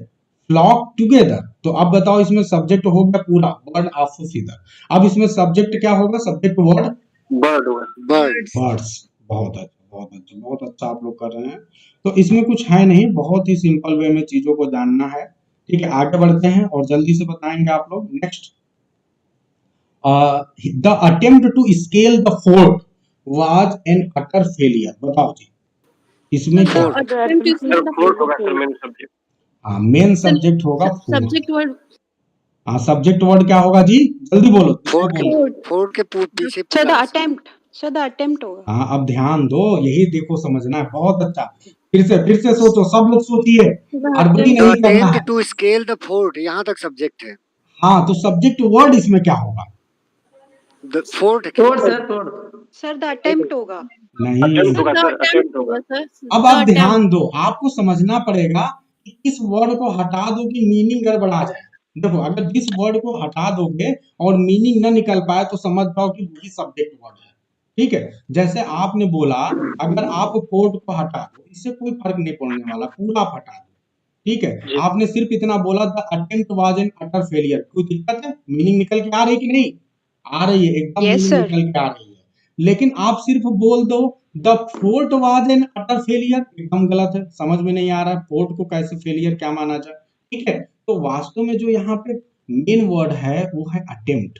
फ्लॉक टुगेदर। तो अब बताओ इसमें सब्जेक्ट हो गया पूरा बर्ड आर फॉर फीदर। अब इसमें सब्जेक्ट क्या होगा, subject word bird bird. Birds. बहुत अच्छा, बहुत अच्छा, बहुत अच्छा आप लोग कर रहे हैं। तो इसमें कुछ है नहीं, बहुत ही सिंपल वे में चीजों को जानना है, ठीक है। आगे बढ़ते हैं और जल्दी से बताएंगे आप लोग। Next, the attempt to scale the fort was an utter failure. बताओ जी इसमें क्या फोर्ट। फोर्ट होगा सर मेन सब्जेक्ट। हाँ, मेन सब्जेक्ट होगा फोर्ट। Subject word. हाँ, सब्जेक्ट वर्ड क्या होगा जी, जल्दी बोलो। फोर्ट के पीछे सर द पूरा अटेम्प्ट, सर द अटेम्प्ट होगा। हाँ, अब ध्यान दो, यही देखो समझना है, बहुत अच्छा। फिर से सोचो, सब लोग सोचिए, अड़बड़ी नहीं करना है। टू स्केल द फोर्ट, यहाँ तक सब्जेक्ट है। हाँ, तो सब्जेक्ट वर्ड इसमें क्या होगा, the fort. Sir the attempt होगा। नहीं। अटेम्प्ट होगा सर, अटेम्प्ट होगा। अब आप ध्यान दो, आपको समझना पड़ेगा कि किस वर्ड को हटा दो कि मीनिंग गड़बड़ा जाए। देखो, अगर जिस वर्ड को हटा दोगे और मीनिंग न निकल पाए तो समझ जाओ कि वही सब्जेक्ट वर्ड है, ठीक है। जैसे आपने बोला, अगर आप फोर्ट को हटा दो, इससे कोई फर्क नहीं पड़ने वाला, पूरा आप हटा दो, ठीक है। आपने सिर्फ इतना बोला, the attempt was an utter failure, कोई दिक्कत है, मीनिंग निकल के आ रही कि नहीं आ रही है, एकदम Yes, मीनिंग sir. निकल के आ रही है। लेकिन आप सिर्फ बोल दो the fort was an utter failure, एकदम गलत है, समझ में नहीं आ रहा है फोर्ट को कैसे फेलियर क्या माना जाए, ठीक है। तो वास्तव में जो यहाँ पे मेन वर्ड है वो है अटेम्प्ट।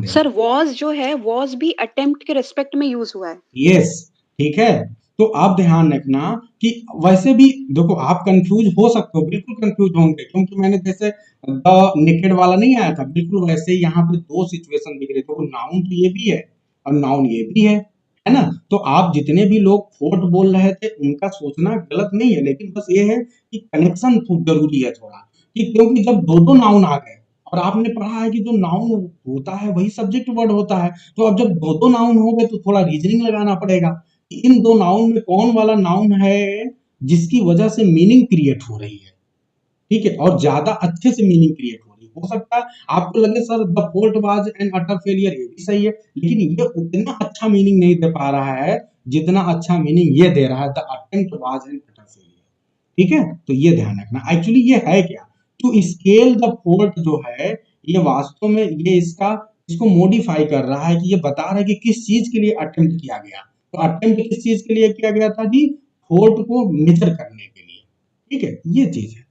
सर वॉज जो है, वॉज भी अटेम्प्ट के रिस्पेक्ट में यूज हुआ है। यस, ठीक है। तो आप ध्यान रखना कि वैसे भी देखो, आप कंफ्यूज हो सकते हो, बिल्कुल कंफ्यूज होंगे, क्योंकि मैंने जैसे द नेकेड वाला नहीं आया था, बिल्कुल वैसे ही यहाँ पे दो सिचुएशन दिख रहे, तो नाउन तो ये भी है और नाउन ये भी है ना। तो आप जितने भी लोग फोर्ट बोल रहे थे उनका सोचना गलत नहीं है, लेकिन बस ये है कि कनेक्शन जरूरी है थोड़ा, कि क्योंकि जब दो नाउन आ गए और आपने पढ़ा है कि जो नाउन होता है वही सब्जेक्ट वर्ड होता है, तो अब जब दो नाउन हो गए तो थोड़ा रीजनिंग लगाना पड़ेगा कि इन दो नाउन में कौन वाला नाउन है जिसकी वजह से मीनिंग क्रिएट हो रही है, ठीक है, और ज्यादा अच्छे से मीनिंग क्रिएट हो रही है। हो सकता है आपको लगे sir the fort was an utter failure, ये भी सही है, लेकिन ये उतना अच्छा मीनिंग नहीं दे पा रहा है जितना अच्छा मीनिंग ये दे रहा है, the attempt was an utter failure, ठीक है। तो ये ध्यान रखना, एक्चुअली ये है क्या, टू स्केल द फोर्ट जो है ये वास्तव में ये इसको मॉडिफाई कर रहा है, कि ये बता रहा है कि किस चीज के लिए अटेम्प्ट किया गया। तो अटेम्प्ट किस चीज के लिए किया गया था जी, फोर्ट को मेजर करने के लिए, ठीक है, ये चीज है।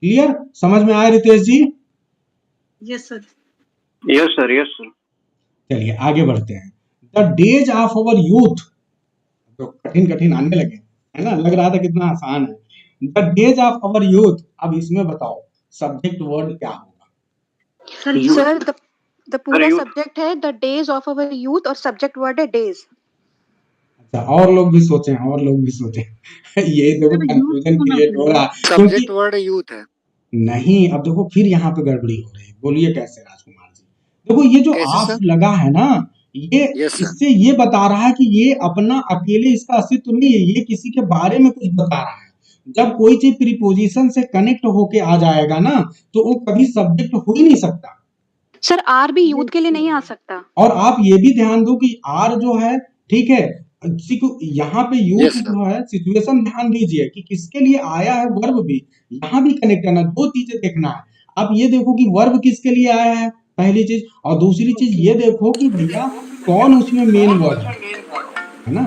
क्लियर, समझ में आया Ritesh ji? Yes sir. Yes sir, yes sir. चलिए आगे बढ़ते हैं। The days of our youth, तो कठिन आने लगे, है ना, लग रहा था कितना आसान है। The days of our youth, अब इसमें बताओ सब्जेक्ट वर्ड क्या होगा। सर द पूरा सब्जेक्ट है the days of our youth और सब्जेक्ट वर्ड है डेज। अच्छा, और लोग भी सोचें, और लोग भी सोचें। ये देखो सर यूथ कंफ्यूजन होना क्रिएट हो चाहिए। रहा है क्योंकि सब्जेक्ट वर्ड यूथ है। नहीं, अब देखो फिर यहाँ पे गड़बड़ी हो रही है। बोलिए कैसे राजकुमार जी? देखो ये जो कैसे आस सर? लगा है ना, ये यस सर। इससे ये बता रहा है कि ये अपना अकेले इसका अस्तित्व नहीं है, ये किसी के बारे में कुछ बता रहा है। जब कोई चीज प्रीपोजिशन से कनेक्ट होके आ जाएगा ना, तो वो कभी सब्जेक्ट हो ही नहीं सकता। सर आर भी यूथ के लिए नहीं आ सकता। और आप ये भी ध्यान दो कि आर जो है, ठीक है, यहाँ पे यूथ यस सर। जो है सिचुएशन ध्यान दीजिए कि किसके लिए आया है, वर्ब भी यहाँ भी कनेक्ट करना, दो चीजें देखना है। आप ये देखो कि वर्ब किसके लिए आया है, पहली चीज, और दूसरी चीज ये देखो कि भैया कौन उसमें मेन वर्ड है ना।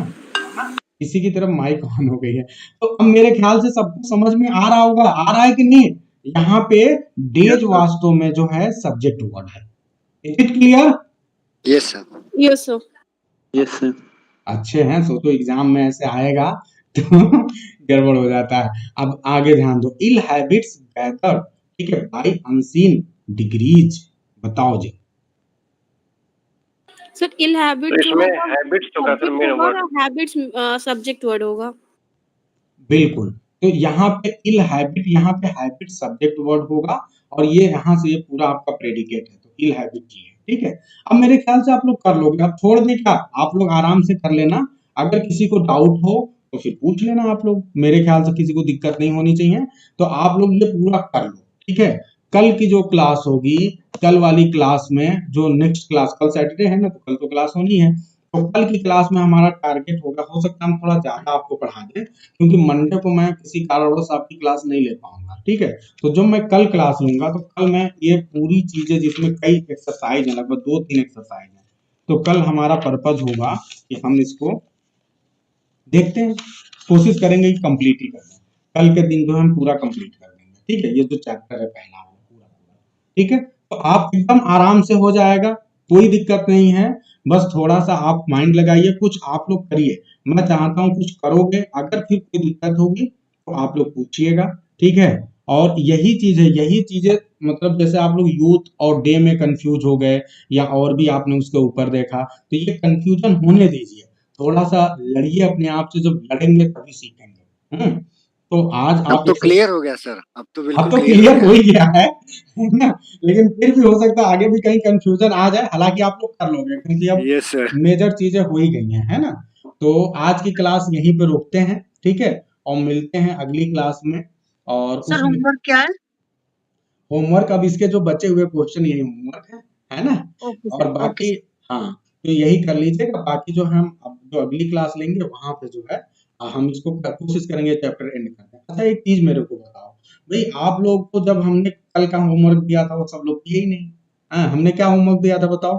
किसी की तरफ माइक ऑन हो गई है, तो अब मेरे ख्याल से सबको समझ में आ रहा होगा, आ रहा है कि नहीं? यहाँ पे डेज वास्तव में जो है सब्जेक्ट वर्ड है। Is it clear? Yes sir. Yes sir. Yes sir. अच्छे हैं, सोचो एग्जाम में ऐसे आएगा तो गड़बड़ हो जाता है। अब आगे ध्यान दो, इल हैबिट्स गैदर, ठीक है, बाय अनसीन डिग्रीज। बताओ जी। सर इल हैबिट तो जो इसमें होगा हैबिट्स तो का सर सब्जेक्ट मेन होगा वर्ड और हैबिट्स सब्जेक्ट वर्ड होगा। बिल्कुल, तो यहाँ पे इल हैबिट, यहाँ पे हैबिट सब्जेक्ट वर्ड होगा, और ये यहाँ से ये पूरा आपका प्रेडिकेट है, तो इल हैबिट ही है, ठीक है। अब मेरे ख्याल से आप लोग कर लोगे, अब छोड़ दें क्या, आप लोग आराम से कर लेना। अगर किसी को डाउट हो तो फिर पूछ लेना आप लोग, मेरे ख्याल से किसी को दिक्कत नहीं होनी चाहिए। तो आप लोग ये पूरा कर लो, ठीक है। कल की जो क्लास होगी, कल वाली क्लास में जो नेक्स्ट क्लास, कल सैटरडे है ना, तो कल तो क्लास होनी है, तो कल की क्लास में हमारा टारगेट होगा, हो सकता है हम थोड़ा ज्यादा आपको पढ़ा दें, क्योंकि मंडे को मैं किसी कारणवश आपकी क्लास नहीं ले पाऊंगा, ठीक है। तो जब मैं कल क्लास लूंगा, तो कल मैं ये पूरी चीजें, जिसमें कई एक्सरसाइज है, लगभग 2-3 एक्सरसाइज है, तो कल हमारा पर्पज होगा कि हम इसको देखते हैं, कोशिश करेंगे कि कंप्लीट ही कर दें। कल के दिन जो हम पूरा कंप्लीट कर देंगे, ठीक है। ये जो चैप्टर है पहला वाला पूरा पूरा, ठीक है। तो आप एकदम आराम से हो जाएगा, कोई दिक्कत नहीं है। बस थोड़ा सा आप माइंड लगाइए, कुछ आप लोग करिए, मैं चाहता हूँ कुछ करोगे। अगर फिर कोई दिक्कत होगी तो आप लोग पूछिएगा, ठीक है। और यही चीज है, यही चीजें, मतलब जैसे आप लोग यूथ और डे में कंफ्यूज हो गए, या और भी आपने उसके ऊपर देखा, तो ये कंफ्यूजन होने दीजिए, थोड़ा सा लड़िए अपने आप से, जब लड़ेंगे तभी सीखेंगे। तो आज अब आप तो क्लियर हो गया सर, अब तो अब बिल्कुल तो क्लियर क्लियर हो हो गया। ही गया है ना, लेकिन फिर भी हो सकता है आगे भी कहीं कंफ्यूजन आ जाए, हालांकि आप लोग कर लोगे, क्योंकि अब यस सर। मेजर चीजें हो ही गई हैं, है ना। तो आज की क्लास यहीं पे रोकते हैं, ठीक है, और मिलते हैं अगली क्लास में। और सर होमवर्क क्या है? होमवर्क, अब इसके जो बचे हुए क्वेश्चन यही होमवर्क है ना। ओके और सर, ओके बाकी सर। हाँ, तो यही कर लीजिएगा। बाकी जो हम अब जो अगली क्लास लेंगे वहां पे जो है हम इसको कोशिश करेंगे चैप्टर एंड करने। अच्छा, एक चीज मेरे को बताओ भाई, आप लोग को जब हमने कल का होमवर्क दिया था वो सब लोग किए ही नहीं। हाँ, हमने क्या होमवर्क दिया था बताओ?